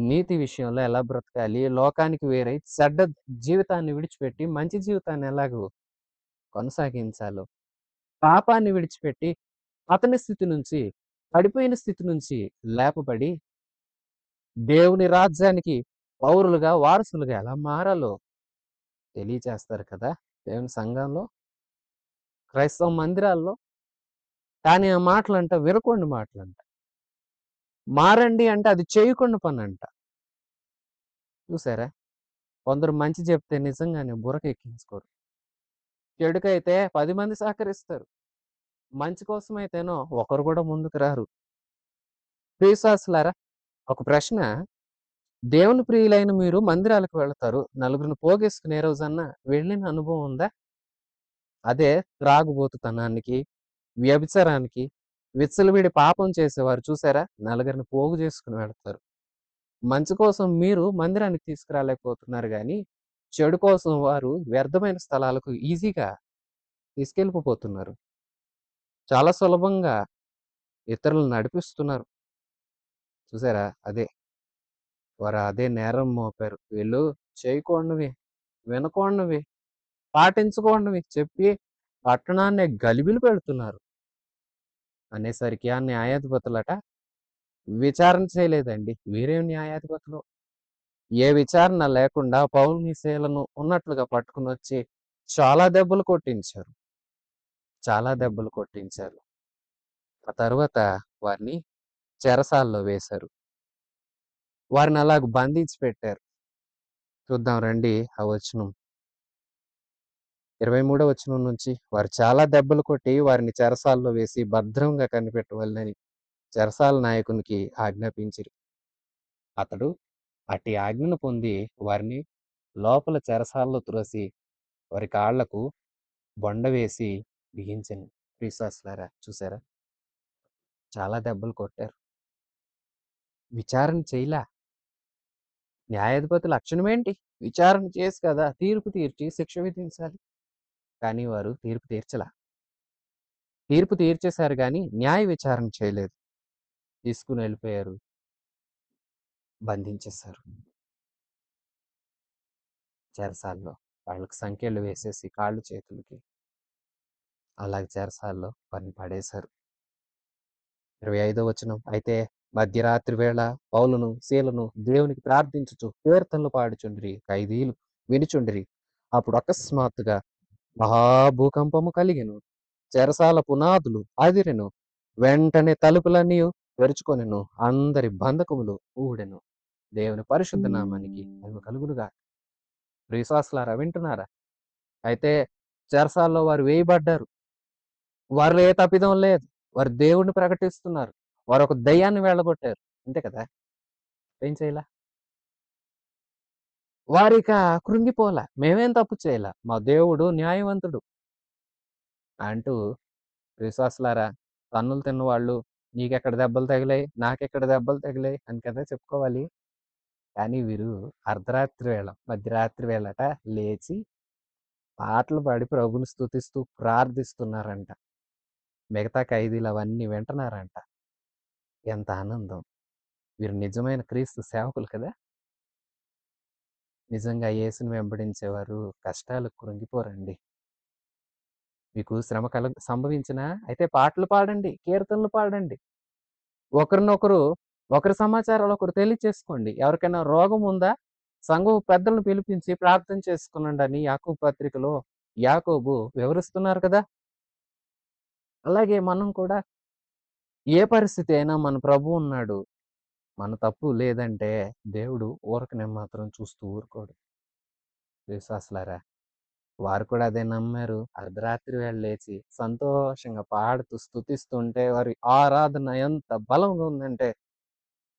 నీతి విషయంలో ఎలా బ్రతకాలి, లోకానికి వేరై చెడ్డ జీవితాన్ని విడిచిపెట్టి మంచి జీవితాన్ని ఎలాగూ కొనసాగించాలో, పాపాన్ని విడిచిపెట్టి పతన స్థితి నుంచి, పడిపోయిన స్థితి నుంచి లేపబడి దేవుని రాజ్యానికి పౌరులుగా, వారసులుగా ఎలా మారాలో తెలియచేస్తారు కదా దేవుని సంఘంలో, క్రైస్తవ మందిరాల్లో. కానీ ఆ మాటలంట వినకూడని మాటలంట. మారండి అంటే అది చేయకుండా పనంట. చూసారా? కొందరు మంచి చెప్తే నిజంగానే బుర్రకెక్కించుకోరు. చెడుకైతే 10 మంది సహకరిస్తారు. మంచి కోసమైతేనో ఒకరు కూడా ముందుకు రారు. ప్రియవిశ్వాసులారా, ఒక ప్రశ్న. దేవుని ప్రియులైన మీరు మందిరాలకు వెళతారు. నలుగురిని పోగేసుకుని ఏ రోజన్నా వెళ్ళిన అనుభవం ఉందా? అదే త్రాగుబోతుతనానికి, వ్యభిచారానికి, విచ్చలవిడి పాపం చేసేవారు చూసారా? నలుగురిని పోగు చేసుకుని వెళతారు. మంచి కోసం మీరు మందిరానికి తీసుకురాలేకపోతున్నారు గానీ, చెడు కోసం వారు వ్యర్థమైన స్థలాలకు ఈజీగా తీసుకెళ్ళిపోతున్నారు. చాలా సులభంగా ఇతరులను నడిపిస్తున్నారు. చూసారా? వారు అదే నేరం మోపారు. వీళ్ళు చేయకూడనివి, వినకూడనివి, పాటించకూడనివి చెప్పి పట్టణాన్నే గలిబిలి పెడుతున్నారు అనేసరికి ఆ న్యాయాధిపతులట విచారణ చేయలేదండి. వీరేం న్యాయాధిపతులు. ఏ విచారణ లేకుండా పౌలుని, సీలను ఉన్నట్లుగా పట్టుకొనొచ్చి చాలా దెబ్బలు కొట్టించారు. చాలా దెబ్బలు కొట్టించారు. ఆ తరువాత వారిని చెరసాలలో వేశారు. వారిని అలాగ బంధించి పెట్టారు. చూద్దాం రండి ఆ వచనం. 23వ వచనం నుంచి వారు చాలా దెబ్బలు కొట్టి వారిని చెరసాలలో వేసి భద్రంగా కనిపెట్టవలెనని చెరసాల నాయకునికి ఆజ్ఞాపించిరి. అతడు అట్టి ఆజ్ఞను పొంది వారిని లోపల చెరసాలలో త్రోసి వారి కాళ్లకు బొండ వేసి బిగించెను. విశ్వాసులారా చూసారా? చాలా దెబ్బలు కొట్టారు. విచారణ చేయలా. న్యాయాధిపతి లక్షణమేంటి? విచారణ చేసి కదా తీర్పు తీర్చి శిక్ష విధించాలి. కానీ వారు తీర్పు తీర్చలా. తీర్పు తీర్చేశారు గాని న్యాయ విచారణ చేయలేదు. తీసుకుని వెళ్ళిపోయారు. బంధించేశారు. చెరసాల్లో వాళ్ళకి సంకెళ్ళు వేసేసి కాళ్ళు చేతులకి అలాగే చెరసాల్లో వారిని పడేశారు. 25వ వచనం. అయితే మధ్యరాత్రి వేళ పౌలును, సీలను దేవునికి ప్రార్థించుచు కీర్తనలు పాడుచుండిరి. ఖైదీలు వినుచుండిరి. అప్పుడు అకస్మాత్తుగా మహాభూకంపము కలిగెను. చెరసాల పునాదులు అదిరెను. వెంటనే తలుపులన్నీ తెరుచుకొనెను. అందరి బంధకములు ఊడెను. దేవుని పరిశుద్ధ నామానికి మహిమ కలుగునుగా. విశ్వాసులారా వింటున్నారా? అయితే చెరసాల్లో వారు వేయబడ్డారు. వారిలో ఏ తప్పిదం లేదు. వారు దేవుణ్ణి ప్రకటిస్తున్నారు. వారు ఒక దయ్యాన్ని వెళ్ళగొట్టారు. అంతే కదా! ఏం చేయలా? వారిక కృంగిపోలా. మేమేం తప్పు చేయలా. మా దేవుడు న్యాయవంతుడు అంటూ విశ్వాసులారా తన్నులు తిన్నవాళ్ళు నీకెక్కడ దెబ్బలు తగిలాయి, నాకెక్కడ దెబ్బలు తగిలాయి అని కదా చెప్పుకోవాలి. కానీ వీరు అర్ధరాత్రి వేళ, మధ్యరాత్రి వేళట లేచి పాటలు పాడి ప్రభుని స్తుతిస్తూ ప్రార్థిస్తున్నారంట. మిగతా ఖైదీలు అవన్నీ వింటున్నారంట. ఎంత ఆనందం! వీరు నిజమైన క్రీస్తు సేవకులు కదా! నిజంగా యేసుని వెంబడించేవారు కష్టాలకు కృంగిపోరండి. మీకు శ్రమ సంభవించినా అయితే పాటలు పాడండి, కీర్తనలు పాడండి. ఒకరినొకరు ఒకరి సమాచారాలు ఒకరు తెలియచేసుకోండి. ఎవరికైనా రోగం ఉందా? సంఘపు పెద్దలను పిలిపించి ప్రార్థన చేసుకునండి అని యాకోబు పత్రికలో యాకోబు వివరిస్తున్నారు కదా! అలాగే మనం కూడా ఏ పరిస్థితి అయినా మన ప్రభువు ఉన్నాడు. మన తప్పు లేదంటే దేవుడు ఊరకనే మాత్రం చూస్తూ ఊరుకోడు. విశ్వాసులారా వారు కూడా అదే నమ్మారు. అర్ధరాత్రి వేళ లేచి సంతోషంగా పాడుతూ స్తుతిస్తుంటే వారి ఆరాధన ఎంత బలంగా ఉందంటే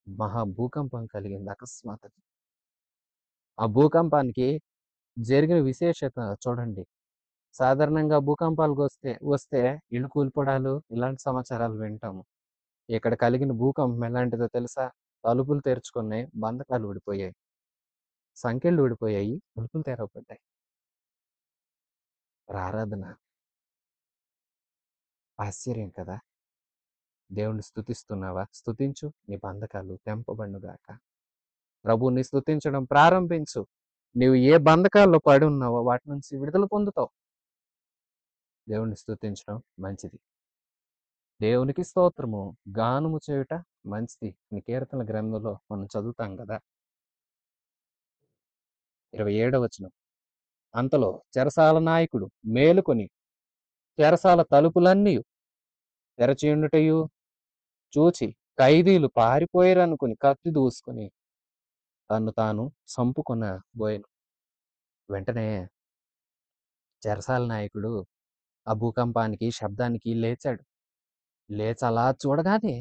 మహా భూకంపం కలిగింది అకస్మాత్తుగా. ఆ భూకంపానికి జరిగిన విశేషత చూడండి. సాధారణంగా భూకంపాలు వస్తే ఇళ్ళు కూలిపోవడాలు ఇలాంటి సమాచారాలు వింటాము. ఇక్కడ కలిగిన భూకంపం ఎలాంటిదో తెలుసా? తలుపులు తెరుచుకున్నాయి, బంధకాలు ఊడిపోయాయి, సంకెళ్ళు ఊడిపోయాయి, తలుపులు తెరవబడ్డాయి. ఆరాధన ఆశ్చర్యం కదా! దేవుణ్ణి స్తుతిస్తున్నావా? స్తుతించు, నీ బంధకాలు తెంపబడునుగాక. ప్రభువుని స్తుతించడం ప్రారంభించు. నీవు ఏ బంధకాల్లో పడి ఉన్నావో వాటి నుంచి విడుదల పొందుతావు. దేవుణ్ణి స్తుతించడం మంచిది. దేవునికి స్తోత్రము, గానము చేయుట మంచిది అని కీర్తనల గ్రంథంలో మనం చదువుతాం కదా. 27వ వచనం. అంతలో చెరసాల నాయకుడు మేలుకొని చెరసాల తలుపులన్నీ తెరచియుండుటయు చూచి ఖైదీలు పారిపోయారనుకుని కత్తి దూసుకొని తన్ను తాను చంపుకొనబోయెను. వెంటనే చెరసాల నాయకుడు ఆ భూకంపానికి, శబ్దానికి లేచాడు. లేచి అలా చూడగానే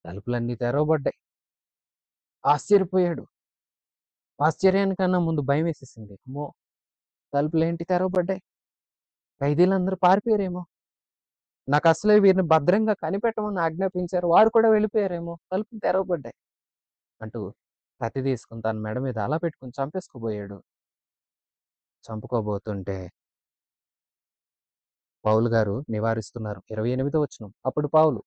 తలుపులన్నీ తెరవబడ్డాయి. ఆశ్చర్యపోయాడు. ఆశ్చర్యానికన్నా ముందు భయమేసేసింది. అమ్మో! తలుపులేంటి తెరవబడ్డాయి? ఖైదీలందరూ పారిపోయారేమో! నాకసలే వీరిని భద్రంగా కనిపెట్టమని ఆజ్ఞాపించారు. వారు కూడా వెళ్ళిపోయారేమో! తలుపులు తెరవబడ్డాయి అంటూ కత్తి తీసుకొని తన మెడ మీద అలా పెట్టుకొని చంపేసుకోబోయాడు. చంపుకోబోతుంటే పౌలు గారు నివారిస్తున్నారు. 28వ వచనం. అప్పుడు పౌలు,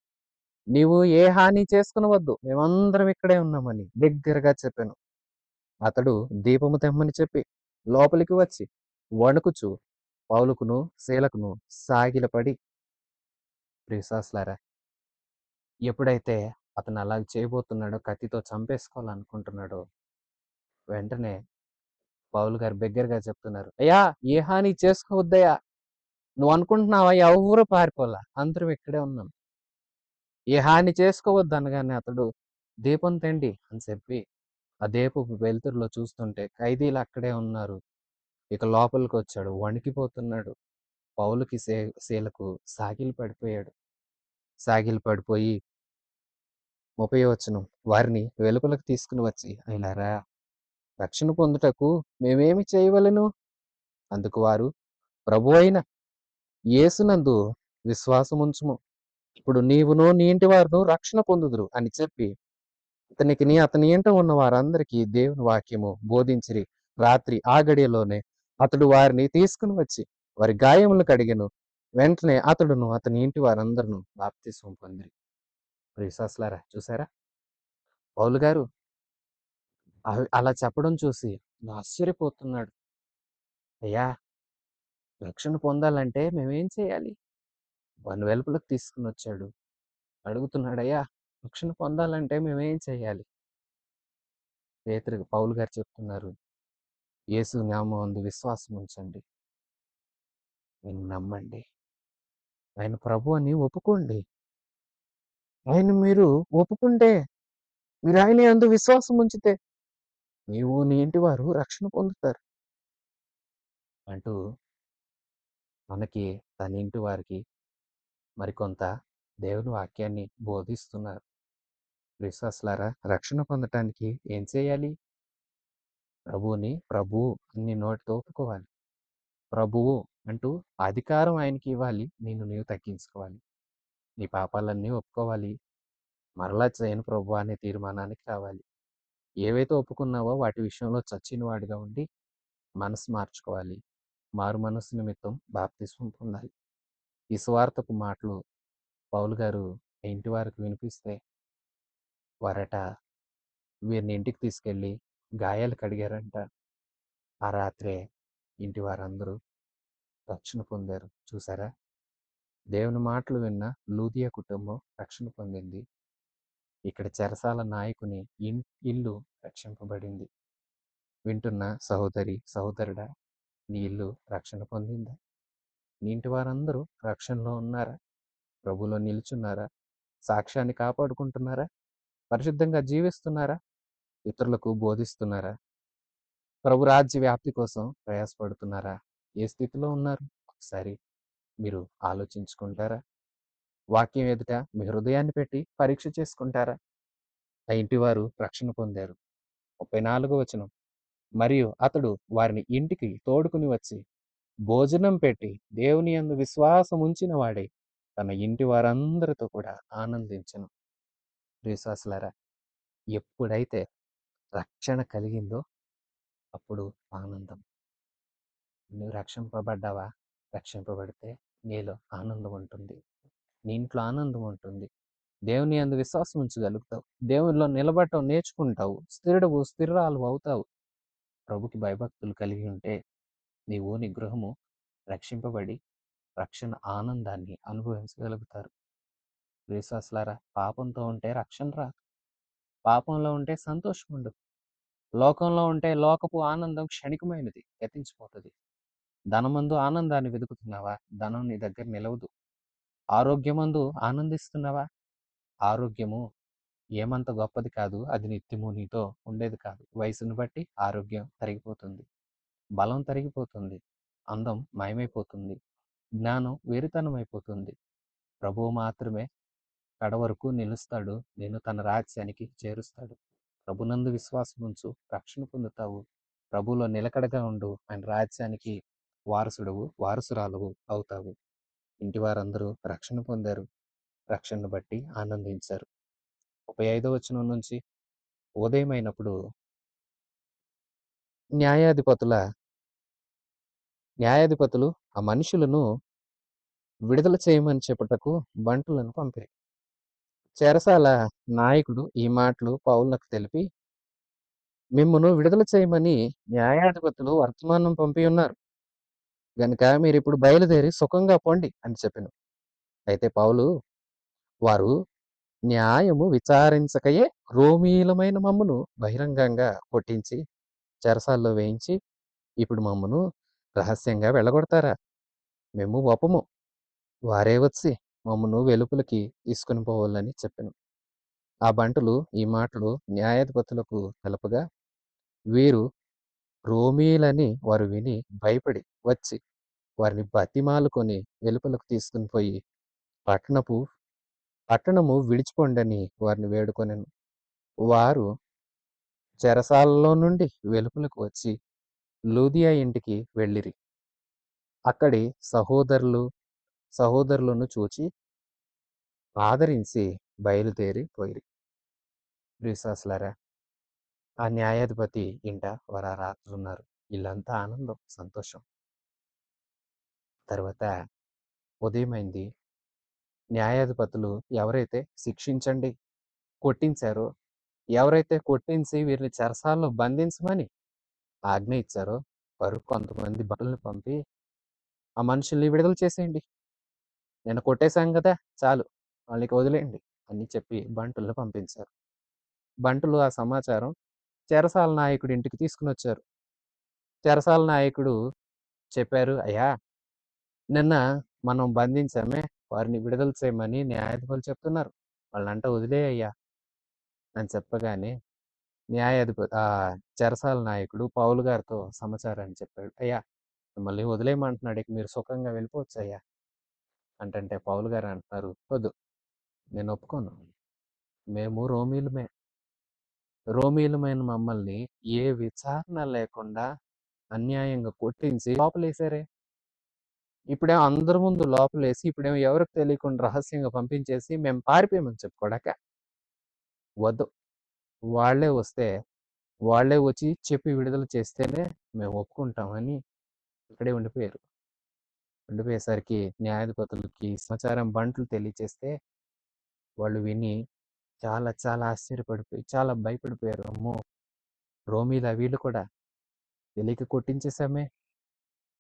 నీవు ఏ హాని చేసుకొనవద్దు. మేమందరం ఇక్కడే ఉన్నామని బిగ్గరగా చెప్పాను. అతడు దీపము తెమ్మని చెప్పి లోపలికి వచ్చి వణుకుచు పౌలుకును, సీలకును సాగిలపడి విశ్వాసులారా ఎప్పుడైతే అతను అలాగ చేయబోతున్నాడో, కత్తితో చంపేసుకోవాలనుకుంటున్నాడో, వెంటనే పౌలు గారు బిగ్గరగా చెప్తున్నారు, అయ్యా ఏ హాని చేసుకోవద్దయ్యా, నువ్వు అనుకుంటున్నావా ఎవరు పారిపోలా, అందరం ఇక్కడే ఉన్నాం, ఏ హాని చేసుకోవద్దు అనగానే అతడు దీపం తెండి అని చెప్పి ఆ దీపపు వెలుతురులో చూస్తుంటే ఖైదీలు అక్కడే ఉన్నారు. ఇక లోపలికి వచ్చాడు, వణికిపోతున్నాడు. పౌలుకి శీలకు సాగిలు పడిపోయాడు. సాగిలు పడిపోయి 30వ వచనం, వారిని వెలుపలకు తీసుకుని వచ్చి, అయ్యలారా, రక్షణ పొందుటకు మేమేమి చేయవలెను? అందుకు వారు, ప్రభు అయిన యేసునందు విశ్వాసముంచుము, ఇప్పుడు నీవును నీ ఇంటి వారును రక్షణ పొందుదురు అని చెప్పి అతనికిని అతని ఇంట ఉన్న వారందరికీ దేవుని వాక్యము బోధించిరి. రాత్రి ఆ గడియలోనే అతడు వారిని తీసుకుని వచ్చి వారి గాయములు కడిగెను. వెంటనే అతడును అతని ఇంటి వారందరూ బాప్తిస్మం పొందిరి. విశ్వాసులారా, చూసారా పౌలు గారు అలా చెప్పడం చూసి ఆశ్చర్యపోతున్నాడు. అయ్యా, రక్షణ పొందాలంటే మేమేం చేయాలి? వాడిని వెలుపలకు తీసుకుని వచ్చాడు. అడుగుతున్నాడు, అయ్యా రక్షణ పొందాలంటే మేమేం చేయాలి? పౌలు గారు చెప్తున్నారు, యేసు నామమునందు విశ్వాసం ఉంచండి, ఆయన నమ్మండి, ఆయన ప్రభు అని ఒప్పుకోండి. ఆయన మీరు ఒప్పుకుంటే, మీరు ఆయన యందు విశ్వాసం ఉంచితే నీవు నీ ఇంటి వారు రక్షణ పొందుతారు అంటూ మనకి తన ఇంటి వారికి మరికొంత దేవుని వాక్యాన్ని బోధిస్తున్నారు. విశ్వాసులారా, రక్షణ పొందటానికి ఏం చేయాలి? ప్రభువుని ప్రభు అని నోటితో ఒప్పుకోవాలి. ప్రభువు అంటూ అధికారం ఆయనకి ఇవ్వాలి. నీవు తగ్గించుకోవాలి. నీ పాపాలన్నీ ఒప్పుకోవాలి. మరలా చేయను ప్రభు అనే తీర్మానానికి రావాలి. ఏవైతే ఒప్పుకున్నావో వాటి విషయంలో చచ్చిన వాడిగా ఉండి మనసు మార్చుకోవాలి. మారు మనసు నిమిత్తం బాప్తిస్మం పొందాలి. ఈ సువార్తపు మాటలు పౌలు గారు ఇంటి వారికి వినిపిస్తే వారట వీరిని ఇంటికి తీసుకెళ్ళి గాయాలు కడిగారంట. ఆ రాత్రే ఇంటి వారందరూ రక్షణ పొందారు. చూసారా, దేవుని మాటలు విన్న లూదియా కుటుంబం రక్షణ పొందింది. ఇక్కడ చెరసాల నాయకుని ఇల్లు రక్షింపబడింది. వింటున్న సహోదరి సహోదరుడా, నీ ఇల్లు రక్షణ పొందిందా? నీ ఇంటి వారందరూ రక్షణలో ఉన్నారా? ప్రభులో నిలుచున్నారా? సాక్ష్యాన్ని కాపాడుకుంటున్నారా? పరిశుద్ధంగా జీవిస్తున్నారా? ఇతరులకు బోధిస్తున్నారా? ప్రభు రాజ్య వ్యాప్తి కోసం ప్రయాసపడుతున్నారా? ఏ స్థితిలో ఉన్నారు? ఒకసారి మీరు ఆలోచించుకుంటారా? వాక్యం ఎదుట మీ హృదయాన్ని పెట్టి పరీక్ష చేసుకుంటారా? ఆ ఇంటి వారు రక్షణ పొందారు. 34వ వచనం, మరియు అతడు వారిని ఇంటికి తోడుకుని వచ్చి భోజనం పెట్టి దేవుని యందు విశ్వాసం ఉంచిన వాడే తన ఇంటి వారందరితో కూడా ఆనందించను. విశ్వాసులారా, ఎప్పుడైతే రక్షణ కలిగిందో అప్పుడు ఆనందం. నువ్వు రక్షింపబడ్డావా? రక్షింపబడితే నీలో ఆనందం ఉంటుంది. నీ ఇంట్లో ఆనందం ఉంటుంది. దేవుని యందు విశ్వాసం ఉంచగలుగుతావు. దేవునిలో నిలబడటం నేర్చుకుంటావు. స్థిరాలు అవుతావు. ప్రభుకి భయభక్తులు కలిగి ఉంటే నీవు నీ గృహము రక్షింపబడి రక్షణ ఆనందాన్ని అనుభవించగలుగుతారు. విశ్వాసులారా, పాపంతో ఉంటే రక్షణ రాదు. పాపంలో ఉంటే సంతోషం ఉండదు. లోకంలో ఉంటే లోకపు ఆనందం క్షణికమైనది, గతించిపోతుంది. ధనమందు ఆనందాన్ని వెతుకుతున్నావా? ధనం నీ దగ్గర నిలవదు. ఆరోగ్యమందు ఆనందిస్తున్నావా? ఆరోగ్యము ఏమంత గొప్పది కాదు. అది నిత్యము నీతో ఉండేది కాదు. వయసును బట్టి ఆరోగ్యం తరిగిపోతుంది, బలం తరిగిపోతుంది, అందం మాయమైపోతుంది, జ్ఞానం వేరుతనం అయిపోతుంది. ప్రభువు మాత్రమే కడవరకు నిలుస్తాడు, నేను తన రాజ్యానికి చేరుస్తాడు. ప్రభునందు విశ్వాసం ఉంచు, రక్షణ పొందుతావు. ప్రభులో నిలకడగా ఉండు, ఆయన రాజ్యానికి వారసురాలువు అవుతావు. ఇంటి వారందరూ రక్షణ పొందారు. రక్షణను బట్టి ఆనందించారు. 35వ వచనం నుంచి, ఉదయమైనప్పుడు న్యాయాధిపతులు ఆ మనుషులను విడుదల చేయమని చెప్పుటకు బంటులను పంపిరి. చెరసాల నాయకుడు ఈ మాటలు పౌలునకు తెలిపి, మిమ్మును విడుదల చేయమని న్యాయాధిపతులు వర్తమానం పంపి ఉన్నారు గనుక మీరు ఇప్పుడు బయలుదేరి సుఖంగా పొండి అని చెప్పాను. అయితే పౌలు, వారు న్యాయము విచారించకయే రోమీలమైన మమ్మును బహిరంగంగా కొట్టించి చెరసాల్లో వేయించి ఇప్పుడు మమ్మను రహస్యంగా వెళ్ళగొడతారా? మేము ఒపము. వారే వచ్చి మమ్మను వెలుపలికి తీసుకొని పోవాలని చెప్పెను. ఆ బంటులు ఈ మాటలు న్యాయాధిపతులకు తెలపగా వీరు రోమీలని వారు విని భయపడి వచ్చి వారిని బతిమాలుకొని వెలుపలకు తీసుకుని పోయి పట్టణపు పట్టణము విడిచిపోండని వారిని వేడుకొనెను. వారు చెరసాలలో నుండి వెలుపలకు వచ్చి లూదియా ఇంటికి వెళ్ళిరి. అక్కడి సహోదరులను చూచి ఆదరించి బయలుదేరి పోయిరి. విశ్వాసులారా, ఆ న్యాయాధిపతి ఇంట వారు ఆ రాత్రి ఉన్నారు. ఇల్లంతా ఆనందం, సంతోషం. తర్వాత ఉదయమైంది. న్యాయాధిపతులు ఎవరైతే శిక్షించండి, కొట్టించారో, ఎవరైతే కొట్టించి వీరిని చెరసాల్లో బంధించమని ఆజ్ఞ ఇచ్చారో వారు కొంతమంది భటుల్ని పంపి ఆ మనుషుల్ని విడుదల చేసేయండి. నేను కొట్టేశాం కదా, చాలు వాళ్ళకి వదిలేయండి అని చెప్పి బంటుల్ని పంపించారు. బంటులు ఆ సమాచారం చెరసాల నాయకుడి ఇంటికి తీసుకుని వచ్చారు. చెరసాల నాయకుడు చెప్పారు, అయ్యా నిన్న మనం బంధించామే, వారిని విడుదల చేయమని న్యాయాధిపతులు చెప్తున్నారు, వాళ్ళంట వదిలేయ్యా అని చెప్పగానే చెరసాల నాయకుడు పౌలు గారితో సమాచారాన్ని చెప్పాడు. అయ్యా మిమ్మల్ని వదిలేయమంటున్నాడు, ఇక మీరు సుఖంగా వెళ్ళిపోవచ్చు అయ్యా అంటే పౌలు గారు అంటున్నారు, వద్దు, నేను ఒప్పుకోను. మేము రోమీలమైన మమ్మల్ని ఏ విచారణ లేకుండా అన్యాయంగా కొట్టించి లోపలేసారే. ఇప్పుడేమో అందరి ముందు లోపలేసి ఇప్పుడేమో ఎవరికి తెలియకుండా రహస్యంగా పంపించేసి మేము పారిపోయామని చెప్పుకోడాక వద్దు. వాళ్ళే వస్తే వాళ్ళే వచ్చి చెప్పి విడుదల చేస్తేనే మేము ఒప్పుకుంటామని ఇక్కడే ఉండిపోయారు. ఉండిపోయేసరికి న్యాయాధిపతులకి సమాచారం బంట్లు తెలియచేస్తే వాళ్ళు విని చాలా చాలా ఆశ్చర్యపడిపోయి చాలా భయపడిపోయారు. అమ్మో, రోమీలా వీళ్ళు కూడా తెలియక కొట్టించేసామే,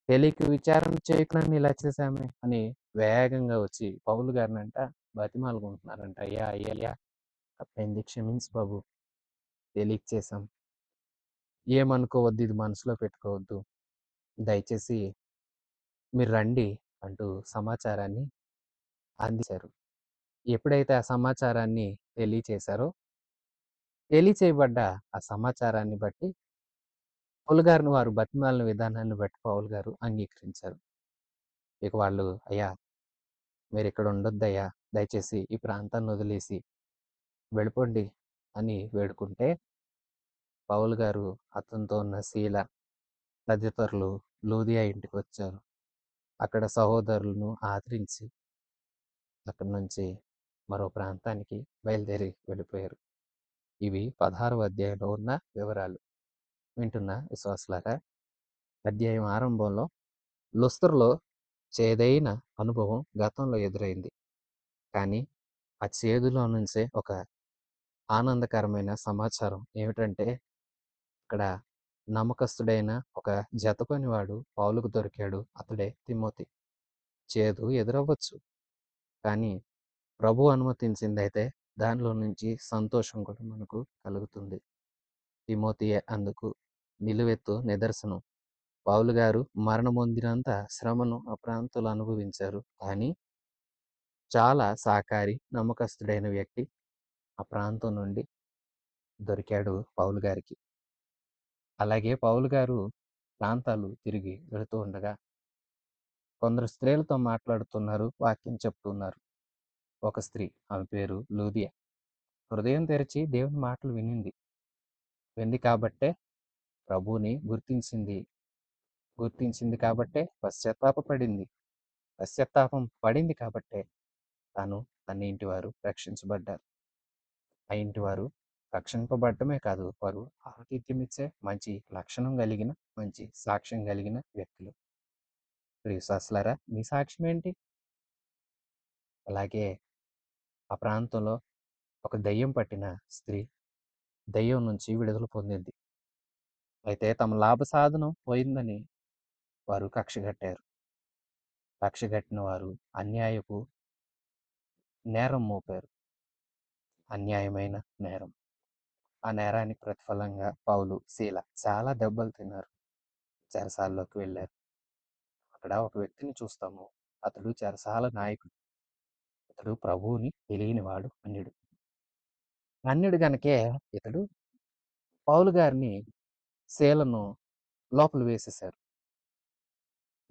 తెలియక విచారణ చేయకుండా ఇలా చేసామే అని వేగంగా వచ్చి పౌలు గారినంట బతిమాలుకుంటున్నారంట. అయ్యా అయ్యా అయ్యా, తప్పైంది, క్షమించు బాబు, తెలియక చేసాం, ఏమనుకోవద్దు, ఇది మనసులో పెట్టుకోవద్దు, దయచేసి మీరు రండి అంటూ సమాచారాన్ని అందించారు. ఎప్పుడైతే ఆ సమాచారాన్ని తెలియచేయబడ్డ ఆ సమాచారాన్ని బట్టి పౌలు గారిని వారు బతిమాలిన విధానాన్ని బట్టి పౌలు గారు అంగీకరించారు. ఇక వాళ్ళు, అయ్యా మీరు ఇక్కడ ఉండొద్దయ్యా, దయచేసి ఈ ప్రాంతాన్ని వదిలేసి వెళ్ళిపోండి అని వేడుకుంటే పౌలు గారు అతనితో ఉన్న శీల తదితరులు లూదియా ఇంటికి వచ్చారు. అక్కడ సహోదరులను ఆదరించి అక్కడి నుంచి మరో ప్రాంతానికి బయలుదేరి వెళ్ళిపోయారు. ఇవి 16వ అధ్యాయంలో ఉన్న వివరాలు. వింటున్న విశ్వాసులారా, అధ్యాయం ఆరంభంలో లుస్త్రలో చేదైన అనుభవం గతంలో ఎదురైంది. కానీ ఆ చేదులో నుంచే ఒక ఆనందకరమైన సమాచారం ఏమిటంటే, అక్కడ నమ్మకస్తుడైన ఒక జతపనివాడు పౌలుకు దొరికాడు. అతడే తిమోతి. చేదు ఎదురవ్వచ్చు, కానీ ప్రభు అనుమతించిందైతే దానిలో నుంచి సంతోషం కూడా మనకు కలుగుతుంది. తిమోతియే అందుకు నిలువెత్తు నిదర్శనం. పౌలు గారు మరణమొందినంత శ్రమను ఆ ప్రాంతంలో అనుభవించారు. కానీ చాలా సహకారి, నమ్మకస్తుడైన వ్యక్తి ఆ ప్రాంతం నుండి దొరికాడు పౌలు గారికి. అలాగే పౌలు గారు ప్రాంతాలు తిరిగి వెళుతూ ఉండగా కొందరు స్త్రీలతో మాట్లాడుతున్నారు, వాక్యం చెప్తున్నారు. ఒక స్త్రీ, ఆమె పేరు లూదియా, హృదయం తెరిచి దేవుని మాటలు వింది కాబట్టే ప్రభువుని గుర్తించింది కాబట్టే పశ్చాత్తాపం పడింది కాబట్టే తాను తన ఇంటి వారు రక్షించబడ్డారు. ఆ ఇంటి వారు రక్షింపబడటమే కాదు, వారు ఆతిథ్యమిచ్చే మంచి లక్షణం కలిగిన, మంచి సాక్ష్యం కలిగిన వ్యక్తులు. ప్రియశ్వాసులారా, మీ సాక్ష్యం ఏంటి? అలాగే ఆ ప్రాంతంలో ఒక దయ్యం పట్టిన స్త్రీ దయ్యం నుంచి విడుదల పొందింది. అయితే తమ లాభ సాధనం పోయిందని వారు కక్షగట్టారు. కక్షగట్టిన వారు అన్యాయపు నేరం మోపారు. అన్యాయమైన నేరం. ఆ నేరానికి ప్రతిఫలంగా పౌలు, శీల చాలా దెబ్బలు తిన్నారు. చెరసాల్లోకి వెళ్ళారు. అక్కడ ఒక వ్యక్తిని చూస్తాము. అతడు చెరసాల నాయకుడు. ఇతడు ప్రభువుని తెలియనివాడు అన్యుడు. అన్యుడు గనకే ఇతడు పౌలు గారిని, శీలను లోపల వేసేశారు.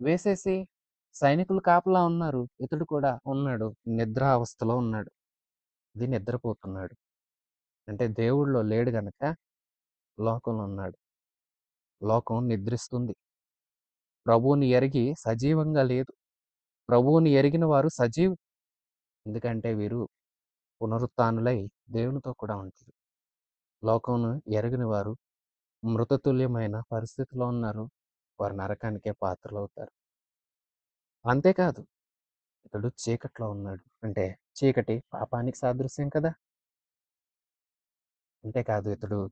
వేసేసి సైనికులు కాపలా ఉన్నారు. ఇతడు కూడా ఉన్నాడు. నిద్రావస్థలో ఉన్నాడు. ఇది నిద్రపోతున్నాడు. అంటే దేవుడిలో లేడు గనక లోకంలో ఉన్నాడు. లోకం నిద్రిస్తుంది. ప్రభువుని ఎరిగి సజీవంగా లేదు. ప్రభువుని ఎరిగిన వారు సజీవులు. ఎందుకంటే వీరు పునరుత్థానులై దేవునితో కూడా ఉంటారు. లోకంను ఎరగని వారు మృతతుల్యమైన పరిస్థితిలో ఉన్నారు. వారు నరకానికే పాత్రలవుతారు. అంతేకాదు, ఇతడు చీకట్లో ఉన్నాడు. అంటే చీకటి పాపానికి సాదృశ్యం కదా. అంతేకాదు, ఇతడు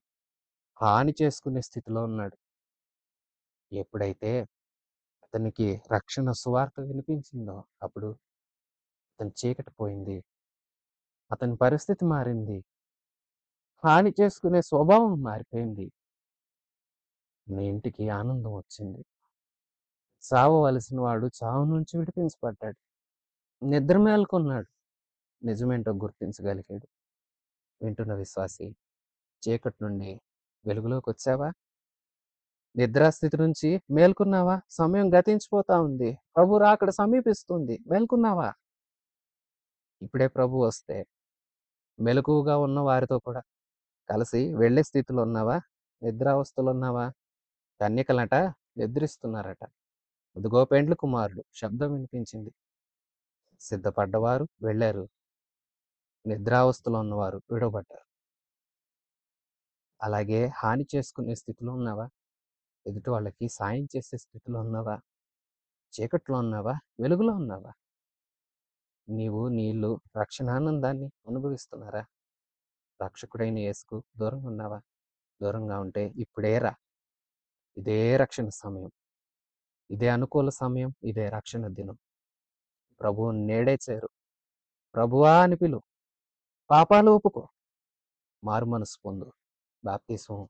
హాని చేసుకునే స్థితిలో ఉన్నాడు. ఎప్పుడైతే అతనికి రక్షణ సువార్త వినిపించిందో అప్పుడు అతని చీకటి పోయింది. అతని పరిస్థితి మారింది. హాని చేసుకునే స్వభావం మారిపోయింది. నీ ఇంటికి ఆనందం వచ్చింది. చావవలసిన వాడు చావు నుంచి విడిపించబడ్డాడు. నిద్ర మేల్కొన్నాడు. నిజమేంటో గుర్తించగలిగాడు. వింటున్న విశ్వాసి, చీకటి నుండి వెలుగులోకి వచ్చావా? నిద్రాస్థితి నుంచి మేల్కొన్నావా? సమయం గతించిపోతా ఉంది. ప్రభు రాకడ సమీపిస్తుంది. మేల్కొన్నావా? ఇప్పుడే ప్రభు వస్తే మెలకువగా ఉన్న వారితో కూడా కలిసి వెళ్ళే స్థితిలో ఉన్నావా? నిద్రావస్థలో ఉన్నావా? కన్యకలట నిద్రిస్తున్నారట. అదుగో పెండ్లి కుమారుడు శబ్దం వినిపించింది. సిద్ధపడ్డవారు వెళ్ళారు. నిద్రావస్థలో ఉన్నవారు విడవబడ్డారు. అలాగే హాని చేసుకునే స్థితిలో ఉన్నావా? ఎదుటి వాళ్ళకి సాయం చేసే స్థితిలో ఉన్నావా? చీకట్లో ఉన్నావా? వెలుగులో ఉన్నావా? నీవు నీళ్ళు రక్షణానందాన్ని అనుభవిస్తున్నారా? రక్షకుడైన యేసుకు దూరంగా ఉన్నావా? దూరంగా ఉంటే ఇప్పుడే రా. ఇదే రక్షణ సమయం. ఇదే అనుకూల సమయం. ఇదే రక్షణ దినం. ప్రభువు నేడే చేరు. ప్రభువా అని పిలు. పాపాలు ఒప్పుకో. మారు మనసు పొందు. బాప్తిస్మం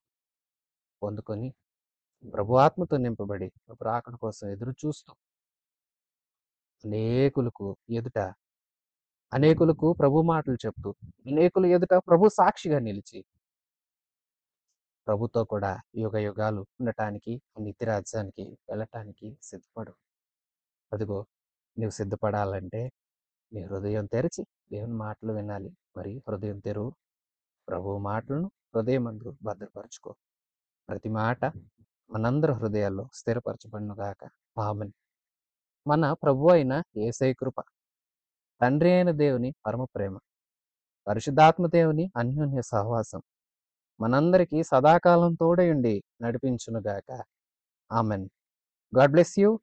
పొందుకొని ప్రభు ఆత్మతో నింపబడి ప్రభు రాకడ కోసం ఎదురు చూస్తూ అనేకులకు ప్రభు మాటలు చెప్తూ అనేకుల ఎదుట ప్రభు సాక్షిగా నిలిచి ప్రభుతో కూడా యుగ యుగాలు ఉండటానికి, నిత్య రాజ్యానికి వెళ్ళటానికి సిద్ధపడు. అదిగో, నువ్వు సిద్ధపడాలంటే నీ హృదయం తెరిచి దేవుని మాటలు వినాలి. మరి హృదయం తెరువు. ప్రభు మాటలను హృదయమందు భద్రపరచుకో. ప్రతి మాట మనందరి హృదయాల్లో స్థిరపరచబడునుగాక. ఆమేన్. మన ప్రభు అయిన యేసయ్య కృప, తండ్రి అయిన దేవుని పరమ ప్రేమ, పరిశుద్ధాత్మ దేవుని అన్యోన్య సహవాసం మనందరికీ సదాకాలం తోడయుండి నడిపించునుగాక. ఆమెన్. God bless you.